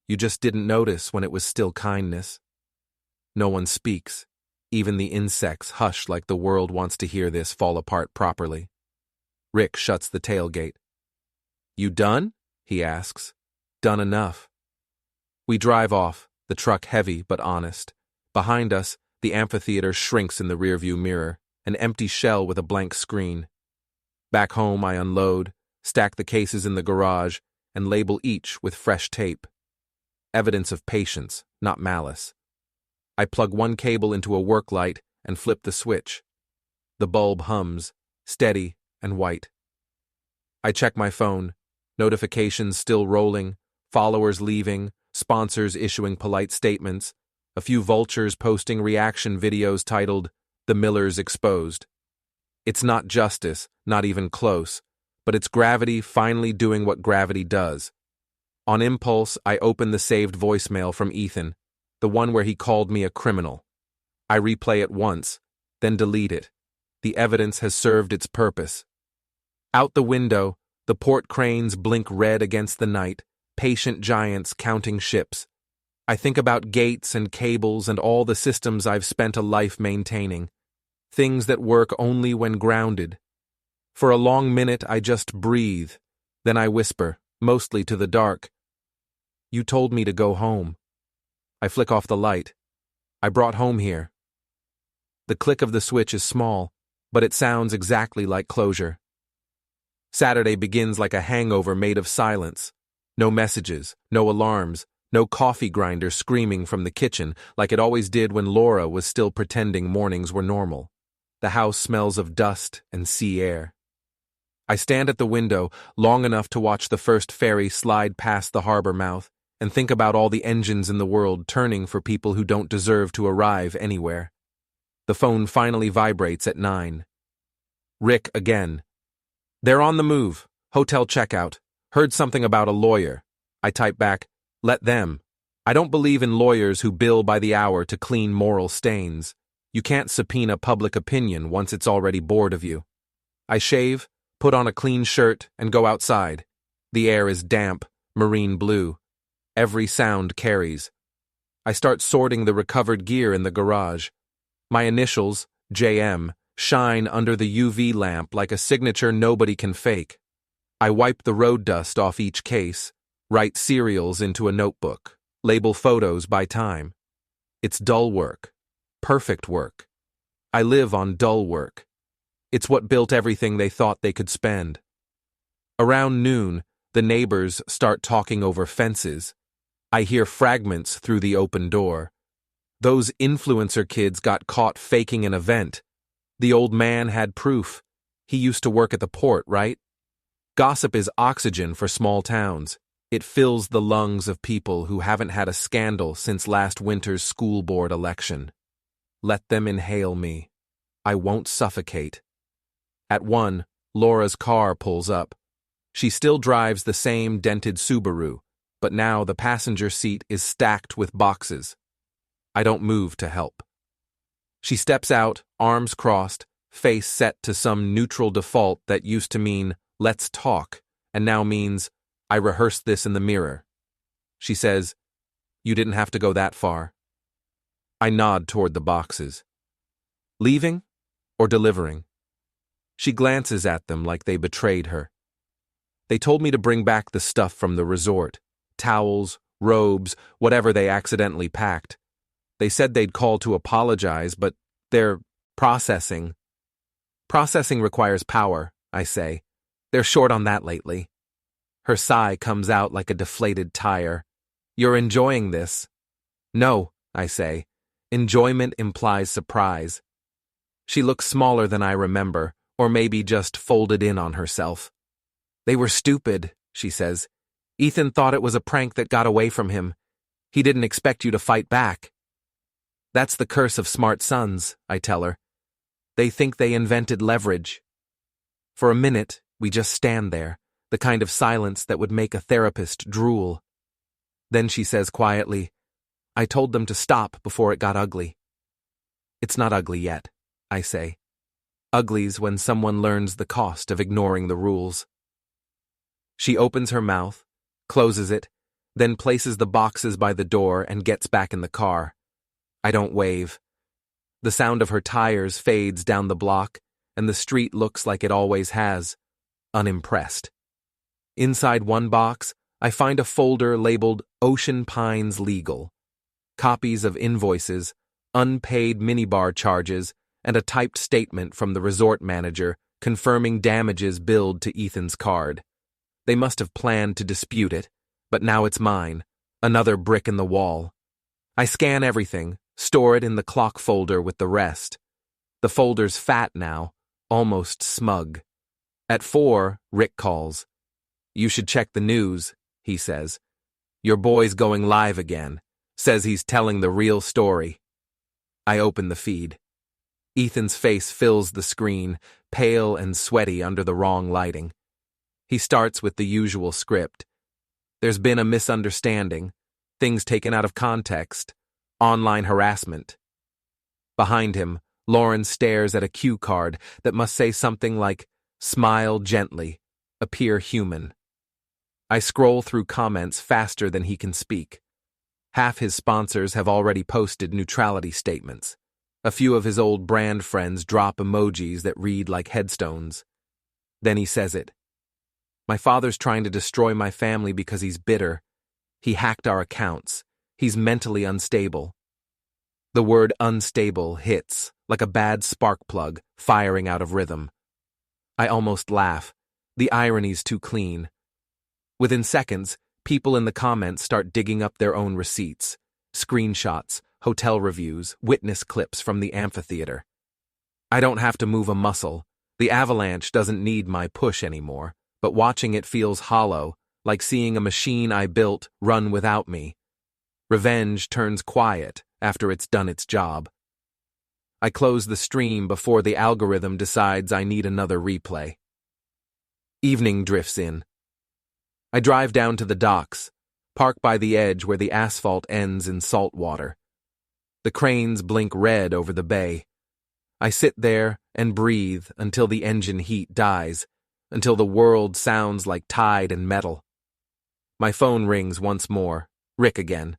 "You just didn't notice when it was still kindness." No one speaks. Even the insects hush like the world wants to hear this fall apart properly. Rick shuts the tailgate. "You done?" he asks. "Done enough." We drive off, the truck heavy but honest. Behind us, the amphitheater shrinks in the rearview mirror, an empty shell with a blank screen. Back home, I unload, stack the cases in the garage, and label each with fresh tape. Evidence of patience, not malice. I plug one cable into a work light and flip the switch. The bulb hums, steady and white. I check my phone, notifications still rolling, followers leaving, sponsors issuing polite statements, a few vultures posting reaction videos titled, "The Millers Exposed." It's not justice, not even close, but it's gravity finally doing what gravity does. On impulse, I open the saved voicemail from Ethan, the one where he called me a criminal. I replay it once, then delete it. The evidence has served its purpose. Out the window, the port cranes blink red against the night, patient giants counting ships. I think about gates and cables and all the systems I've spent a life maintaining. Things that work only when grounded. For a long minute, I just breathe. Then I whisper, mostly to the dark, "You told me to go home." I flick off the light. I brought home here. The click of the switch is small, but it sounds exactly like closure. Saturday begins like a hangover made of silence. No messages, no alarms, no coffee grinder screaming from the kitchen like it always did when Laura was still pretending mornings were normal. The house smells of dust and sea air. I stand at the window long enough to watch the first ferry slide past the harbor mouth and think about all the engines in the world turning for people who don't deserve to arrive anywhere. The phone finally vibrates at 9. Rick again. "They're on the move. Hotel checkout. Heard something about a lawyer." I type back, "Let them. I don't believe in lawyers who bill by the hour to clean moral stains. You can't subpoena public opinion once it's already bored of you." I shave, put on a clean shirt, and go outside. The air is damp, marine blue. Every sound carries. I start sorting the recovered gear in the garage. My initials, JM, shine under the UV lamp like a signature nobody can fake. I wipe the road dust off each case, write serials into a notebook, label photos by time. It's dull work. Perfect work. I live on dull work. It's what built everything they thought they could spend. Around noon, the neighbors start talking over fences. I hear fragments through the open door. Those influencer kids got caught faking an event. The old man had proof. He used to work at the port, right? Gossip is oxygen for small towns. It fills the lungs of people who haven't had a scandal since last winter's school board election. Let them inhale me. I won't suffocate. At 1, Laura's car pulls up. She still drives the same dented Subaru, but now the passenger seat is stacked with boxes. I don't move to help. She steps out, arms crossed, face set to some neutral default that used to mean, let's talk, and now means, I rehearsed this in the mirror. She says, you didn't have to go that far. I nod toward the boxes. Leaving or delivering? She glances at them like they betrayed her. They told me to bring back the stuff from the resort, towels, robes, whatever they accidentally packed. They said they'd call to apologize, but they're processing. Processing requires power, I say. They're short on that lately. Her sigh comes out like a deflated tire. You're enjoying this. No, I say. Enjoyment implies surprise. She looks smaller than I remember, or maybe just folded in on herself. They were stupid, she says. Ethan thought it was a prank that got away from him. He didn't expect you to fight back. That's the curse of smart sons, I tell her. They think they invented leverage. For a minute, we just stand there, the kind of silence that would make a therapist drool. Then she says quietly, I told them to stop before it got ugly. It's not ugly yet, I say. Ugly's when someone learns the cost of ignoring the rules. She opens her mouth, closes it, then places the boxes by the door and gets back in the car. I don't wave. The sound of her tires fades down the block, and the street looks like it always has, unimpressed. Inside one box, I find a folder labeled Ocean Pines Legal. Copies of invoices, unpaid minibar charges, and a typed statement from the resort manager confirming damages billed to Ethan's card. They must have planned to dispute it, but now it's mine, another brick in the wall. I scan everything, store it in the clock folder with the rest. The folder's fat now, almost smug. At 4, Rick calls. You should check the news, he says. Your boy's going live again. Says he's telling the real story. I open the feed. Ethan's face fills the screen, pale and sweaty under the wrong lighting. He starts with the usual script. There's been a misunderstanding, things taken out of context, online harassment. Behind him, Lauren stares at a cue card that must say something like, smile gently, appear human. I scroll through comments faster than he can speak. Half his sponsors have already posted neutrality statements. A few of his old brand friends drop emojis that read like headstones. Then he says it. My father's trying to destroy my family because he's bitter. He hacked our accounts. He's mentally unstable. The word unstable hits, like a bad spark plug, firing out of rhythm. I almost laugh. The irony's too clean. Within seconds, people in the comments start digging up their own receipts, screenshots, hotel reviews, witness clips from the amphitheater. I don't have to move a muscle. The avalanche doesn't need my push anymore, but watching it feels hollow, like seeing a machine I built run without me. Revenge turns quiet after it's done its job. I close the stream before the algorithm decides I need another replay. Evening drifts in. I drive down to the docks, park by the edge where the asphalt ends in salt water. The cranes blink red over the bay. I sit there and breathe until the engine heat dies, until the world sounds like tide and metal. My phone rings once more. Rick again.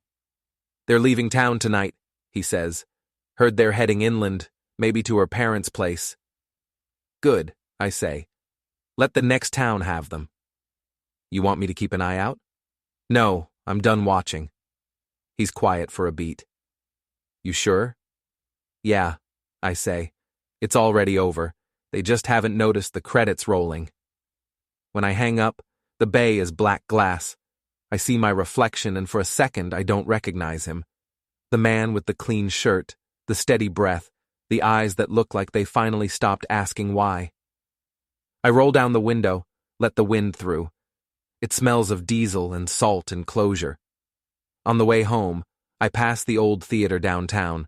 They're leaving town tonight, he says. Heard they're heading inland, maybe to her parents' place. Good, I say. Let the next town have them. You want me to keep an eye out? No, I'm done watching. He's quiet for a beat. You sure? Yeah, I say. It's already over. They just haven't noticed the credits rolling. When I hang up, the bay is black glass. I see my reflection, and for a second I don't recognize him. The man with the clean shirt, the steady breath, the eyes that look like they finally stopped asking why. I roll down the window, let the wind through. It smells of diesel and salt and closure. On the way home, I pass the old theater downtown.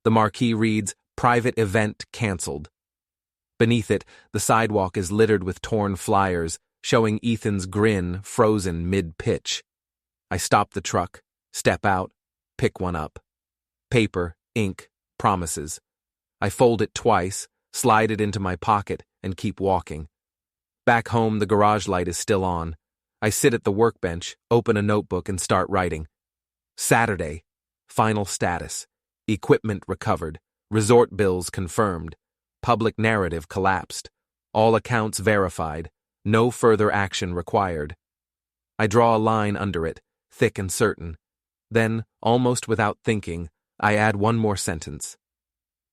The marquee reads, "Private event canceled." Beneath it, the sidewalk is littered with torn flyers, showing Ethan's grin frozen mid-pitch. I stop the truck, step out, pick one up. Paper, ink, promises. I fold it twice, slide it into my pocket, and keep walking. Back home, the garage light is still on. I sit at the workbench, open a notebook, and start writing. Saturday. Final status. Equipment recovered. Resort bills confirmed. Public narrative collapsed. All accounts verified. No further action required. I draw a line under it, thick and certain. Then, almost without thinking, I add one more sentence.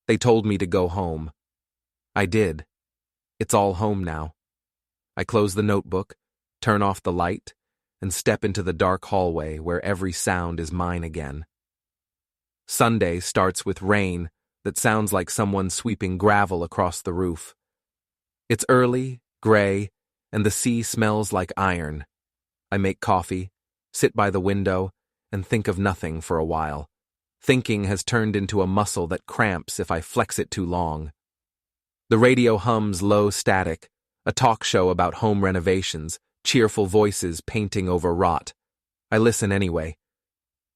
They told me to go home. I did. It's all home now. I close the notebook, turn off the light, and step into the dark hallway where every sound is mine again. Sunday starts with rain that sounds like someone sweeping gravel across the roof. It's early, gray, and the sea smells like iron. I make coffee, sit by the window, and think of nothing for a while. Thinking has turned into a muscle that cramps if I flex it too long. The radio hums low static, a talk show about home renovations, cheerful voices painting over rot. I listen anyway.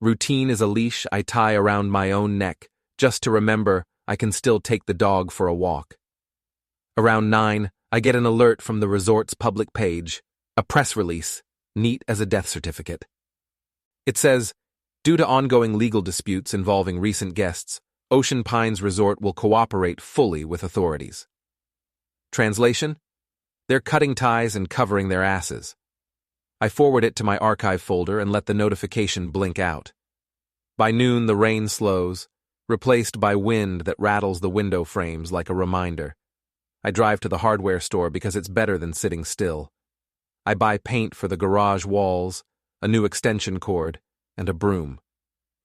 Routine is a leash I tie around my own neck, just to remember I can still take the dog for a walk. Around 9, I get an alert from the resort's public page, a press release, neat as a death certificate. It says, due to ongoing legal disputes involving recent guests, Ocean Pines Resort will cooperate fully with authorities. Translation? They're cutting ties and covering their asses. I forward it to my archive folder and let the notification blink out. By noon, the rain slows, replaced by wind that rattles the window frames like a reminder. I drive to the hardware store because it's better than sitting still. I buy paint for the garage walls, a new extension cord, and a broom.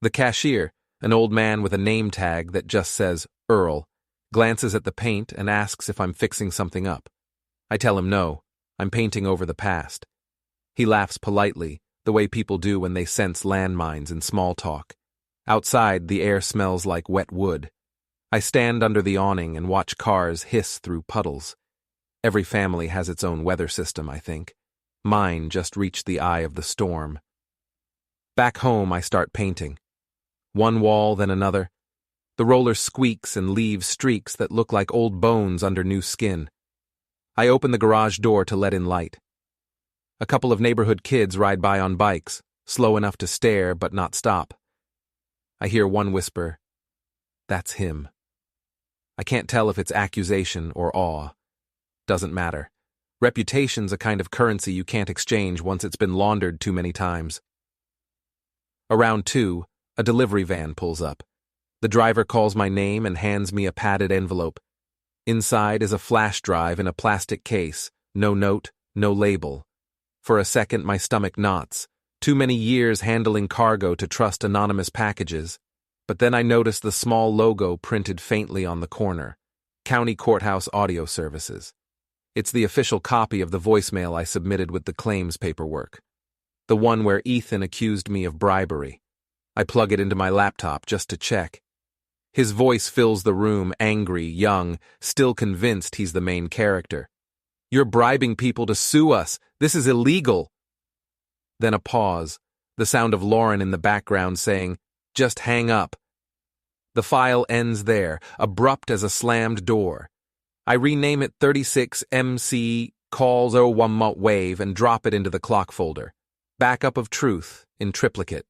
The cashier, an old man with a name tag that just says Earl, glances at the paint and asks if I'm fixing something up. I tell him no, I'm painting over the past. He laughs politely, the way people do when they sense landmines in small talk. Outside, the air smells like wet wood. I stand under the awning and watch cars hiss through puddles. Every family has its own weather system, I think. Mine just reached the eye of the storm. Back home, I start painting. One wall, then another. The roller squeaks and leaves streaks that look like old bones under new skin. I open the garage door to let in light. A couple of neighborhood kids ride by on bikes, slow enough to stare but not stop. I hear one whisper, "That's him." I can't tell if it's accusation or awe. Doesn't matter. Reputation's a kind of currency you can't exchange once it's been laundered too many times. Around 2, a delivery van pulls up. The driver calls my name and hands me a padded envelope. Inside is a flash drive in a plastic case, no note, no label. For a second, my stomach knots. Too many years handling cargo to trust anonymous packages. But then I notice the small logo printed faintly on the corner. County Courthouse Audio Services. It's the official copy of the voicemail I submitted with the claims paperwork. The one where Ethan accused me of bribery. I plug it into my laptop just to check. His voice fills the room, angry, young, still convinced he's the main character. "You're bribing people to sue us. This is illegal." Then a pause, the sound of Lauren in the background saying, "Just hang up." The file ends there, abrupt as a slammed door. I rename it 36MC calls 01 wave and drop it into the clock folder. Backup of truth in triplicate.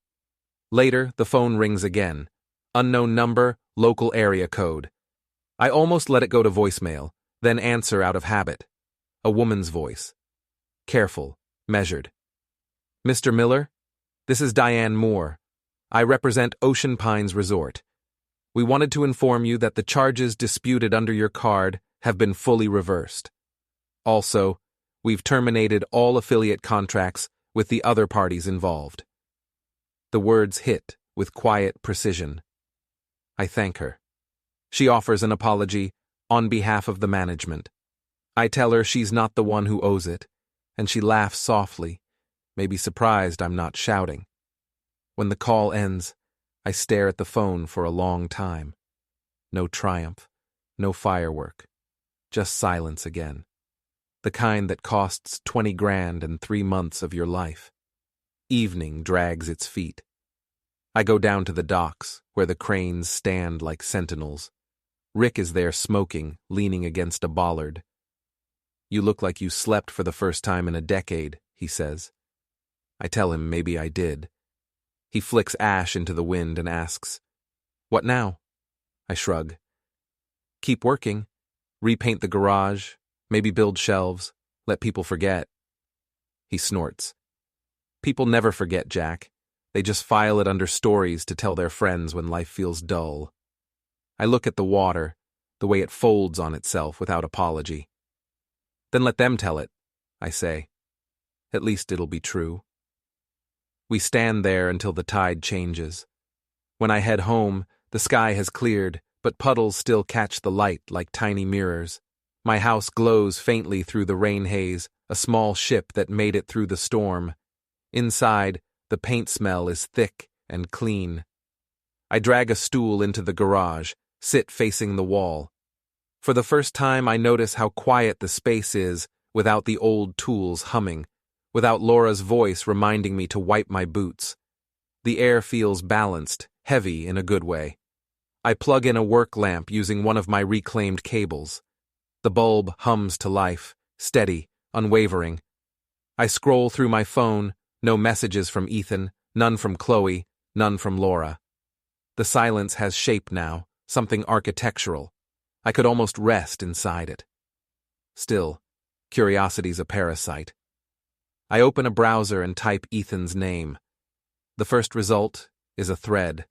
Later, the phone rings again. Unknown number, local area code. I almost let it go to voicemail, then answer out of habit. A woman's voice. Careful, measured. Mr. Miller, this is Diane Moore. I represent Ocean Pines Resort. We wanted to inform you that the charges disputed under your card have been fully reversed. Also, we've terminated all affiliate contracts with the other parties involved. The words hit with quiet precision. I thank her. She offers an apology on behalf of the management. I tell her she's not the one who owes it, and she laughs softly, maybe surprised I'm not shouting. When the call ends, I stare at the phone for a long time. No triumph, no firework, just silence again. The kind that costs 20 grand and 3 months of your life. Evening drags its feet. I go down to the docks, where the cranes stand like sentinels. Rick is there smoking, leaning against a bollard. You look like you slept for the first time in a decade, he says. I tell him maybe I did. He flicks ash into the wind and asks, "What now?" I shrug. Keep working. Repaint the garage. Maybe build shelves. Let people forget. He snorts. People never forget, Jack. They just file it under stories to tell their friends when life feels dull. I look at the water, the way it folds on itself without apology. Then let them tell it, I say. At least it'll be true. We stand there until the tide changes. When I head home, the sky has cleared, but puddles still catch the light like tiny mirrors. My house glows faintly through the rain haze, a small ship that made it through the storm. Inside, the paint smell is thick and clean. I drag a stool into the garage, sit facing the wall. For the first time, I notice how quiet the space is without the old tools humming, without Laura's voice reminding me to wipe my boots. The air feels balanced, heavy in a good way. I plug in a work lamp using one of my reclaimed cables. The bulb hums to life, steady, unwavering. I scroll through my phone, no messages from Ethan, none from Chloe, none from Laura. The silence has shape now, something architectural. I could almost rest inside it. Still, curiosity's a parasite. I open a browser and type Ethan's name. The first result is a thread.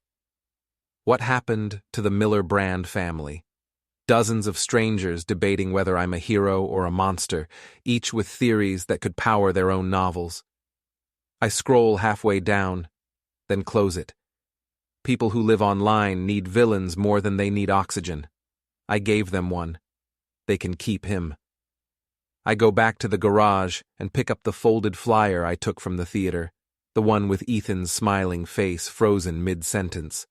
What happened to the Miller Brand family? Dozens of strangers debating whether I'm a hero or a monster, each with theories that could power their own novels. I scroll halfway down, then close it. People who live online need villains more than they need oxygen. I gave them one. They can keep him. I go back to the garage and pick up the folded flyer I took from the theater, the one with Ethan's smiling face frozen mid-sentence.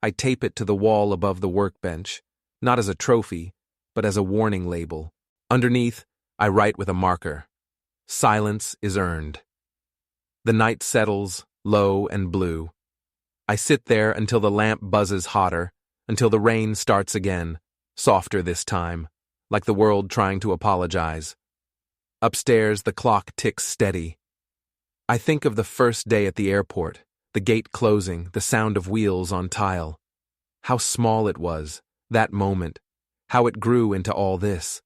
I tape it to the wall above the workbench, not as a trophy, but as a warning label. Underneath, I write with a marker. Silence is earned. The night settles, low and blue. I sit there until the lamp buzzes hotter, until the rain starts again, softer this time, like the world trying to apologize. Upstairs, the clock ticks steady. I think of the first day at the airport, the gate closing, the sound of wheels on tile. How small it was, that moment, how it grew into all this.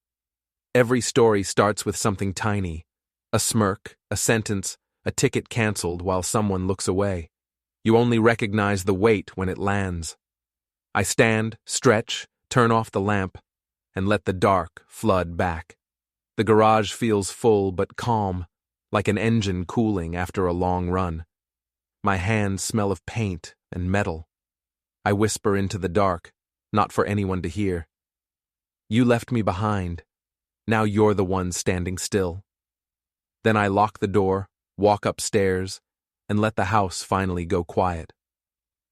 Every story starts with something tiny, a smirk, a sentence, a ticket canceled while someone looks away. You only recognize the weight when it lands. I stand, stretch, turn off the lamp, and let the dark flood back. The garage feels full but calm, like an engine cooling after a long run. My hands smell of paint and metal. I whisper into the dark, not for anyone to hear. You left me behind. Now you're the one standing still. Then I lock the door, walk upstairs, and let the house finally go quiet.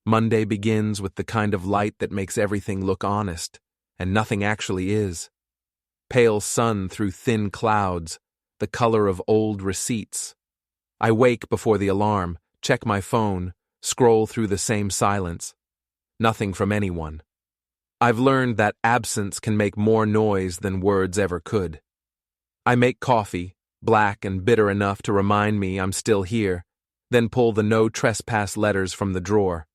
Monday begins with the kind of light that makes everything look honest, and nothing actually is. Pale sun through thin clouds, the color of old receipts. I wake before the alarm, check my phone, scroll through the same silence. Nothing from anyone. I've learned that absence can make more noise than words ever could. I make coffee, black and bitter enough to remind me I'm still here, then pull the no trespass letters from the drawer.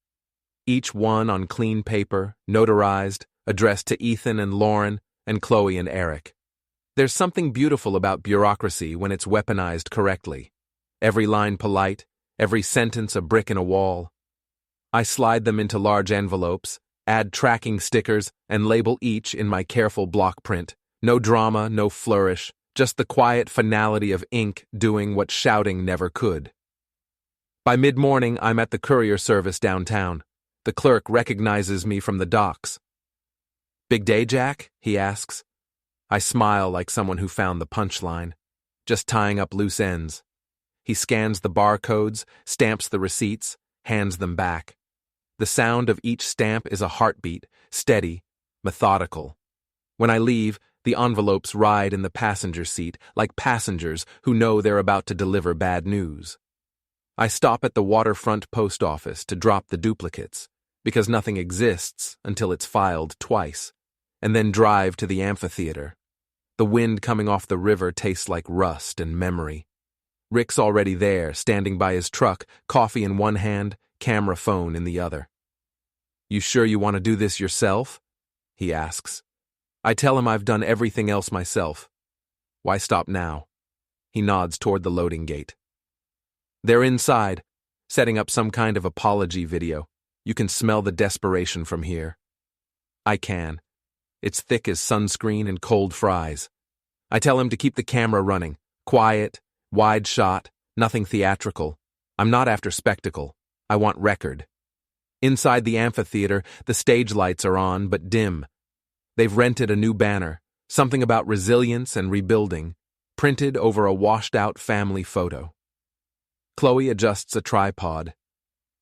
Each one on clean paper, notarized, addressed to Ethan and Lauren, and Chloe and Eric. There's something beautiful about bureaucracy when it's weaponized correctly. Every line polite, every sentence a brick in a wall. I slide them into large envelopes, add tracking stickers, and label each in my careful block print. No drama, no flourish, just the quiet finality of ink doing what shouting never could. By mid-morning, I'm at the courier service downtown. The clerk recognizes me from the docks. "Big day, Jack?" he asks. I smile like someone who found the punchline, just tying up loose ends. He scans the barcodes, stamps the receipts, hands them back. The sound of each stamp is a heartbeat, steady, methodical. When I leave, the envelopes ride in the passenger seat like passengers who know they're about to deliver bad news. I stop at the waterfront post office to drop the duplicates, because nothing exists until it's filed twice, and then drive to the amphitheater. The wind coming off the river tastes like rust and memory. Rick's already there, standing by his truck, coffee in one hand, camera phone in the other. "You sure you want to do this yourself?" he asks. I tell him I've done everything else myself. "Why stop now?" He nods toward the loading gate. They're inside, setting up some kind of apology video. You can smell the desperation from here. I can. It's thick as sunscreen and cold fries. I tell him to keep the camera running. Quiet, wide shot, nothing theatrical. I'm not after spectacle. I want record. Inside the amphitheater, the stage lights are on, but dim. They've rented a new banner, something about resilience and rebuilding, printed over a washed-out family photo. Chloe adjusts a tripod.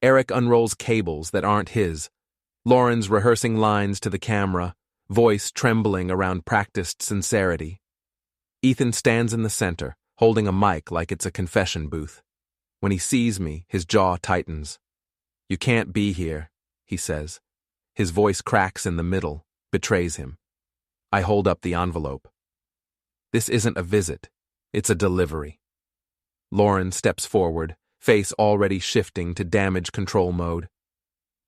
Eric unrolls cables that aren't his. Lauren's rehearsing lines to the camera, voice trembling around practiced sincerity. Ethan stands in the center, holding a mic like it's a confession booth. When he sees me, his jaw tightens. "You can't be here," he says. His voice cracks in the middle, betrays him. I hold up the envelope. This isn't a visit. It's a delivery. Lauren steps forward, face already shifting to damage control mode.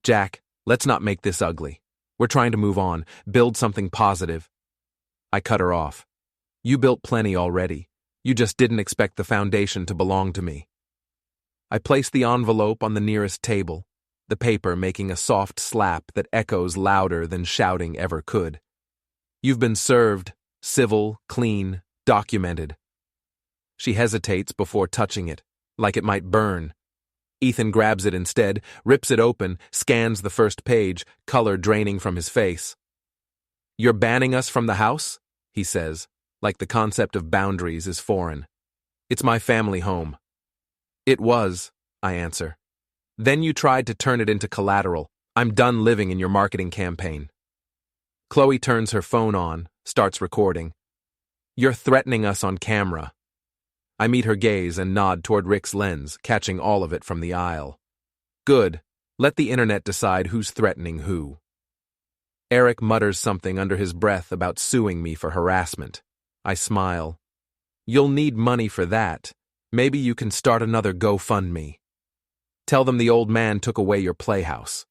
"Jack, let's not make this ugly. We're trying to move on, build something positive." I cut her off. "You built plenty already. You just didn't expect the foundation to belong to me." I place the envelope on the nearest table, the paper making a soft slap that echoes louder than shouting ever could. "You've been served, civil, clean, documented." She hesitates before touching it, like it might burn. Ethan grabs it instead, rips it open, scans the first page, color draining from his face. "You're banning us from the house?" he says, like the concept of boundaries is foreign. "It's my family home." "It was," I answer. "Then you tried to turn it into collateral. I'm done living in your marketing campaign." Chloe turns her phone on, starts recording. "You're threatening us on camera." I meet her gaze and nod toward Rick's lens, catching all of it from the aisle. "Good. Let the internet decide who's threatening who." Eric mutters something under his breath about suing me for harassment. I smile. "You'll need money for that. Maybe you can start another GoFundMe. Tell them the old man took away your playhouse."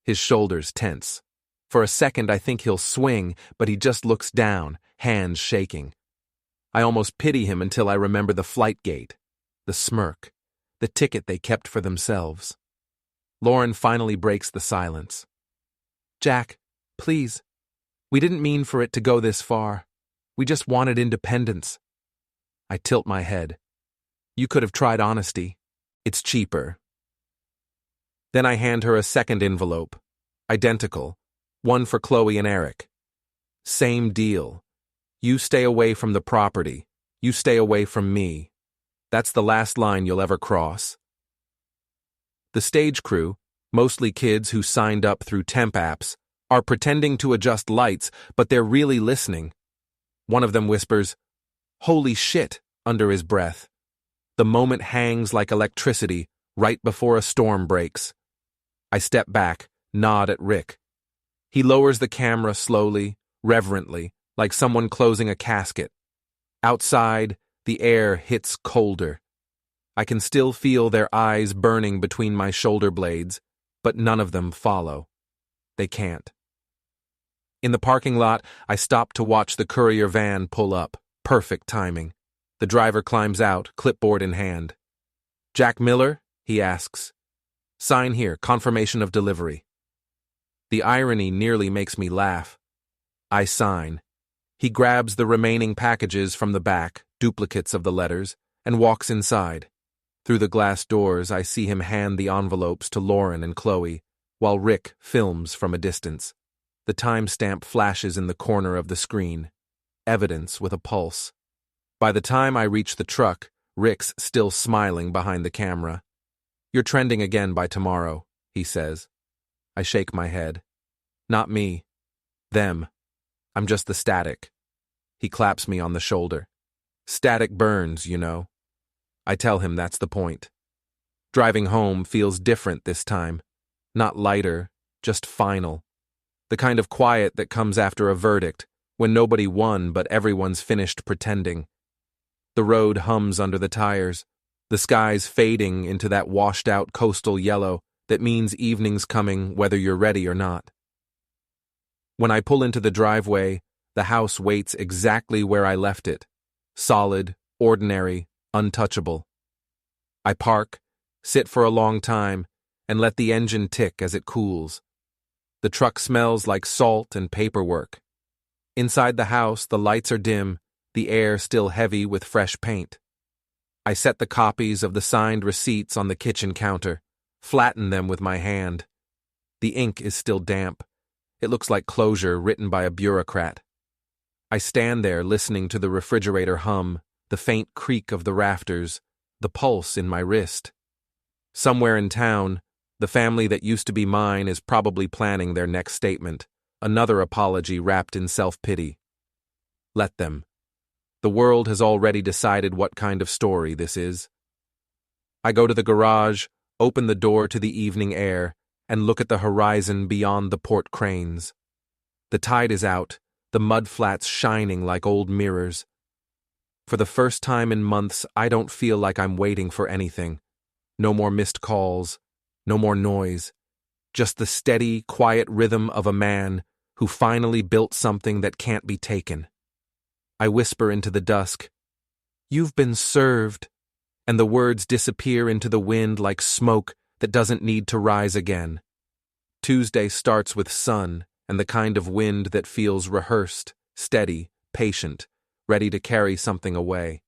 His shoulders tense. For a second I think he'll swing, but he just looks down, hands shaking. I almost pity him until I remember the flight gate, the smirk, the ticket they kept for themselves. Lauren finally breaks the silence. "Jack, please. We didn't mean for it to go this far. We just wanted independence." I tilt my head. "You could have tried honesty. It's cheaper." Then I hand her a second envelope, identical, one for Chloe and Eric. Same deal. "You stay away from the property. You stay away from me. That's the last line you'll ever cross." The stage crew, mostly kids who signed up through temp apps, are pretending to adjust lights, but they're really listening. One of them whispers, "Holy shit," under his breath. The moment hangs like electricity right before a storm breaks. I step back, nod at Rick. He lowers the camera slowly, reverently, like someone closing a casket. Outside, the air hits colder. I can still feel their eyes burning between my shoulder blades, but none of them follow. They can't. In the parking lot, I stop to watch the courier van pull up. Perfect timing. The driver climbs out, clipboard in hand. "Jack Miller?" he asks. "Sign here, confirmation of delivery." The irony nearly makes me laugh. I sign. He grabs the remaining packages from the back, duplicates of the letters, and walks inside. Through the glass doors, I see him hand the envelopes to Lauren and Chloe, while Rick films from a distance. The timestamp flashes in the corner of the screen. Evidence with a pulse. By the time I reach the truck, Rick's still smiling behind the camera. "You're trending again by tomorrow," he says. I shake my head. "Not me. Them. I'm just the static." He claps me on the shoulder. "Static burns, you know." I tell him that's the point. Driving home feels different this time. Not lighter, just final. The kind of quiet that comes after a verdict, when nobody won but everyone's finished pretending. The road hums under the tires, the sky's fading into that washed-out coastal yellow that means evening's coming whether you're ready or not. When I pull into the driveway, the house waits exactly where I left it. Solid, ordinary, untouchable. I park, sit for a long time, and let the engine tick as it cools. The truck smells like salt and paperwork. Inside the house, the lights are dim, the air still heavy with fresh paint. I set the copies of the signed receipts on the kitchen counter, flatten them with my hand. The ink is still damp. It looks like closure written by a bureaucrat. I stand there listening to the refrigerator hum, the faint creak of the rafters, the pulse in my wrist. Somewhere in town, the family that used to be mine is probably planning their next statement, another apology wrapped in self-pity. Let them. The world has already decided what kind of story this is. I go to the garage, open the door to the evening air, and look at the horizon beyond the port cranes. The tide is out, the mudflats shining like old mirrors. For the first time in months, I don't feel like I'm waiting for anything. No more missed calls, no more noise. Just the steady, quiet rhythm of a man who finally built something that can't be taken. I whisper into the dusk, "You've been served," and the words disappear into the wind like smoke that doesn't need to rise again. Tuesday starts with sun and the kind of wind that feels rehearsed, steady, patient, ready to carry something away.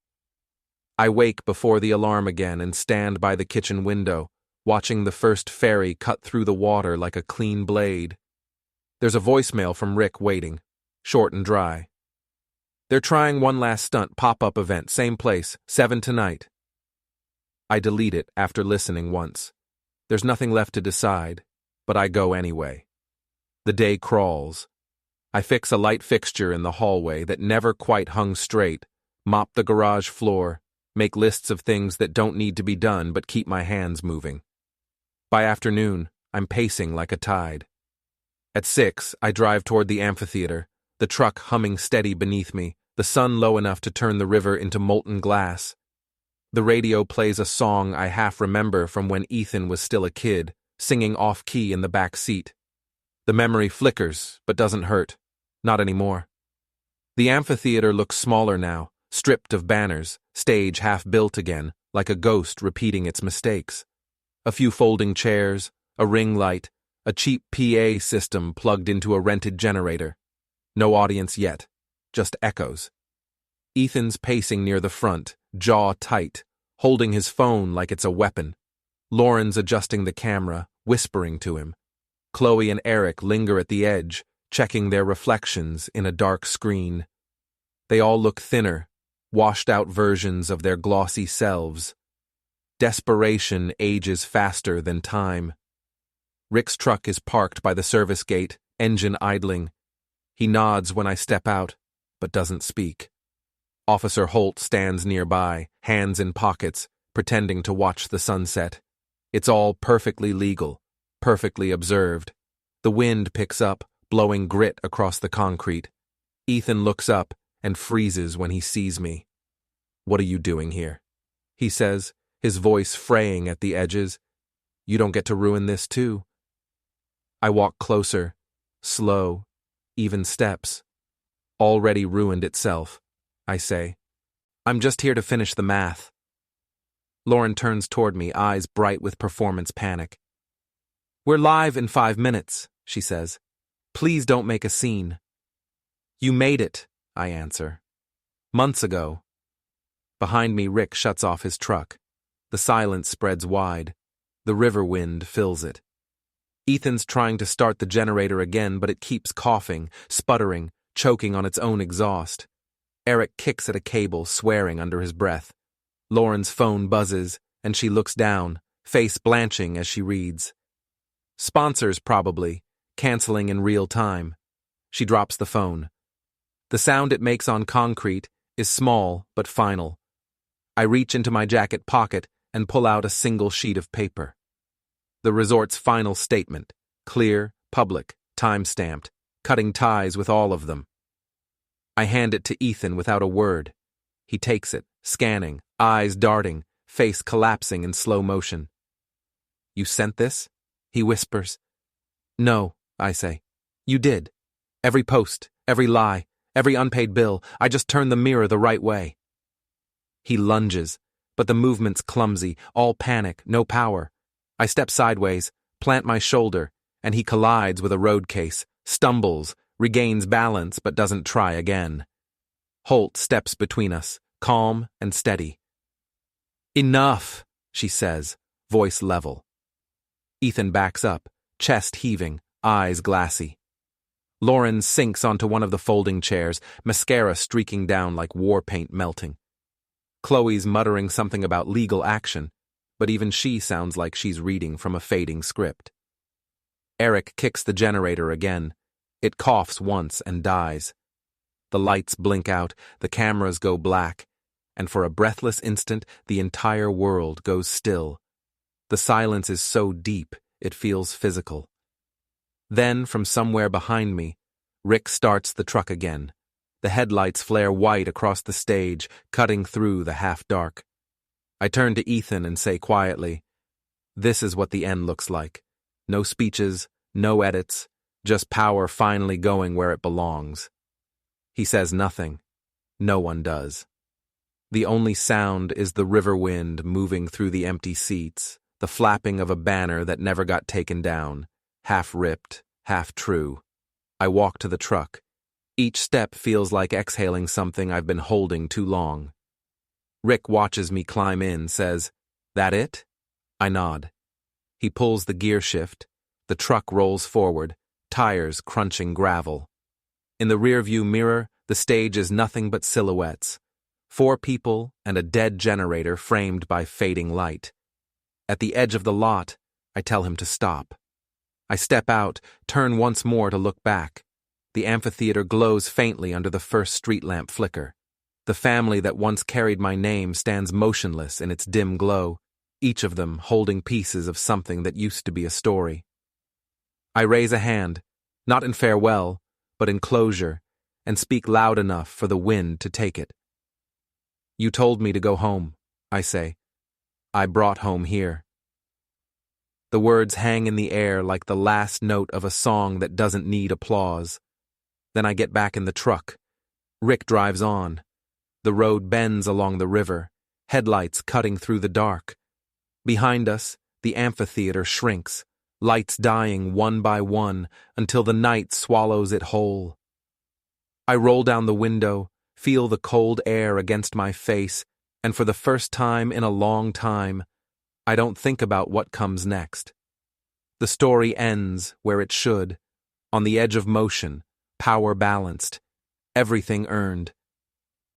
I wake before the alarm again and stand by the kitchen window, watching the first ferry cut through the water like a clean blade. There's a voicemail from Rick waiting, short and dry. "They're trying one last stunt pop-up event, same place, 7 tonight. I delete it after listening once. There's nothing left to decide, but I go anyway. The day crawls. I fix a light fixture in the hallway that never quite hung straight, mop the garage floor, make lists of things that don't need to be done but keep my hands moving. By afternoon, I'm pacing like a tide. At 6, I drive toward the amphitheater, the truck humming steady beneath me, the sun low enough to turn the river into molten glass. The radio plays a song I half remember from when Ethan was still a kid, singing off-key in the back seat. The memory flickers, but doesn't hurt. Not anymore. The amphitheater looks smaller now, stripped of banners, stage half built again, like a ghost repeating its mistakes. A few folding chairs, a ring light, a cheap PA system plugged into a rented generator. No audience yet, just echoes. Ethan's pacing near the front, jaw tight, holding his phone like it's a weapon. Lauren's adjusting the camera, whispering to him. Chloe and Eric linger at the edge, checking their reflections in a dark screen. They all look thinner, washed-out versions of their glossy selves. Desperation ages faster than time. Rick's truck is parked by the service gate, engine idling. He nods when I step out, but doesn't speak. Officer Holt stands nearby, hands in pockets, pretending to watch the sunset. It's all perfectly legal, perfectly observed. The wind picks up, blowing grit across the concrete. Ethan looks up and freezes when he sees me. "What are you doing here?" he says, his voice fraying at the edges. "You don't get to ruin this too." I walk closer, slow, even steps. Already ruined itself, I say. I'm just here to finish the math. Lauren turns toward me, eyes bright with performance panic. We're live in 5 minutes, she says. Please don't make a scene. You made it, I answer. Months ago. Behind me, Rick shuts off his truck. The silence spreads wide. The river wind fills it. Ethan's trying to start the generator again, but it keeps coughing, sputtering, choking on its own exhaust. Eric kicks at a cable, swearing under his breath. Lauren's phone buzzes, and she looks down, face blanching as she reads. Sponsors, probably, canceling in real time. She drops the phone. The sound it makes on concrete is small but final. I reach into my jacket pocket and pull out a single sheet of paper. The resort's final statement, clear, public, time-stamped, cutting ties with all of them. I hand it to Ethan without a word. He takes it, scanning, eyes darting, face collapsing in slow motion. You sent this? He whispers. No, I say. You did. Every post, every lie, every unpaid bill, I just turned the mirror the right way. He lunges, but the movement's clumsy, all panic, no power. I step sideways, plant my shoulder, and he collides with a road case, stumbles, regains balance but doesn't try again. Holt steps between us, calm and steady. Enough, she says, voice level. Ethan backs up, chest heaving, eyes glassy. Lauren sinks onto one of the folding chairs, mascara streaking down like war paint melting. Chloe's muttering something about legal action, but even she sounds like she's reading from a fading script. Eric kicks the generator again. It coughs once and dies. The lights blink out, the cameras go black, and for a breathless instant, the entire world goes still. The silence is so deep, it feels physical. Then, from somewhere behind me, Rick starts the truck again. The headlights flare white across the stage, cutting through the half-dark. I turn to Ethan and say quietly, this is what the end looks like. No speeches, no edits, just power finally going where it belongs. He says nothing. No one does. The only sound is the river wind moving through the empty seats, the flapping of a banner that never got taken down, half ripped, half true. I walk to the truck. Each step feels like exhaling something I've been holding too long. Rick watches me climb in, says, that it? I nod. He pulls the gear shift. The truck rolls forward, tires crunching gravel. In the rearview mirror, the stage is nothing but silhouettes. 4 people and a dead generator framed by fading light. At the edge of the lot, I tell him to stop. I step out, turn once more to look back. The amphitheater glows faintly under the first street lamp flicker. The family that once carried my name stands motionless in its dim glow, each of them holding pieces of something that used to be a story. I raise a hand, not in farewell, but in closure, and speak loud enough for the wind to take it. You told me to go home, I say. I brought home here. The words hang in the air like the last note of a song that doesn't need applause. Then I get back in the truck. Rick drives on. The road bends along the river, headlights cutting through the dark. Behind us, the amphitheater shrinks, lights dying one by one until the night swallows it whole. I roll down the window, feel the cold air against my face, and for the first time in a long time, I don't think about what comes next. The story ends where it should, on the edge of motion, power balanced, everything earned.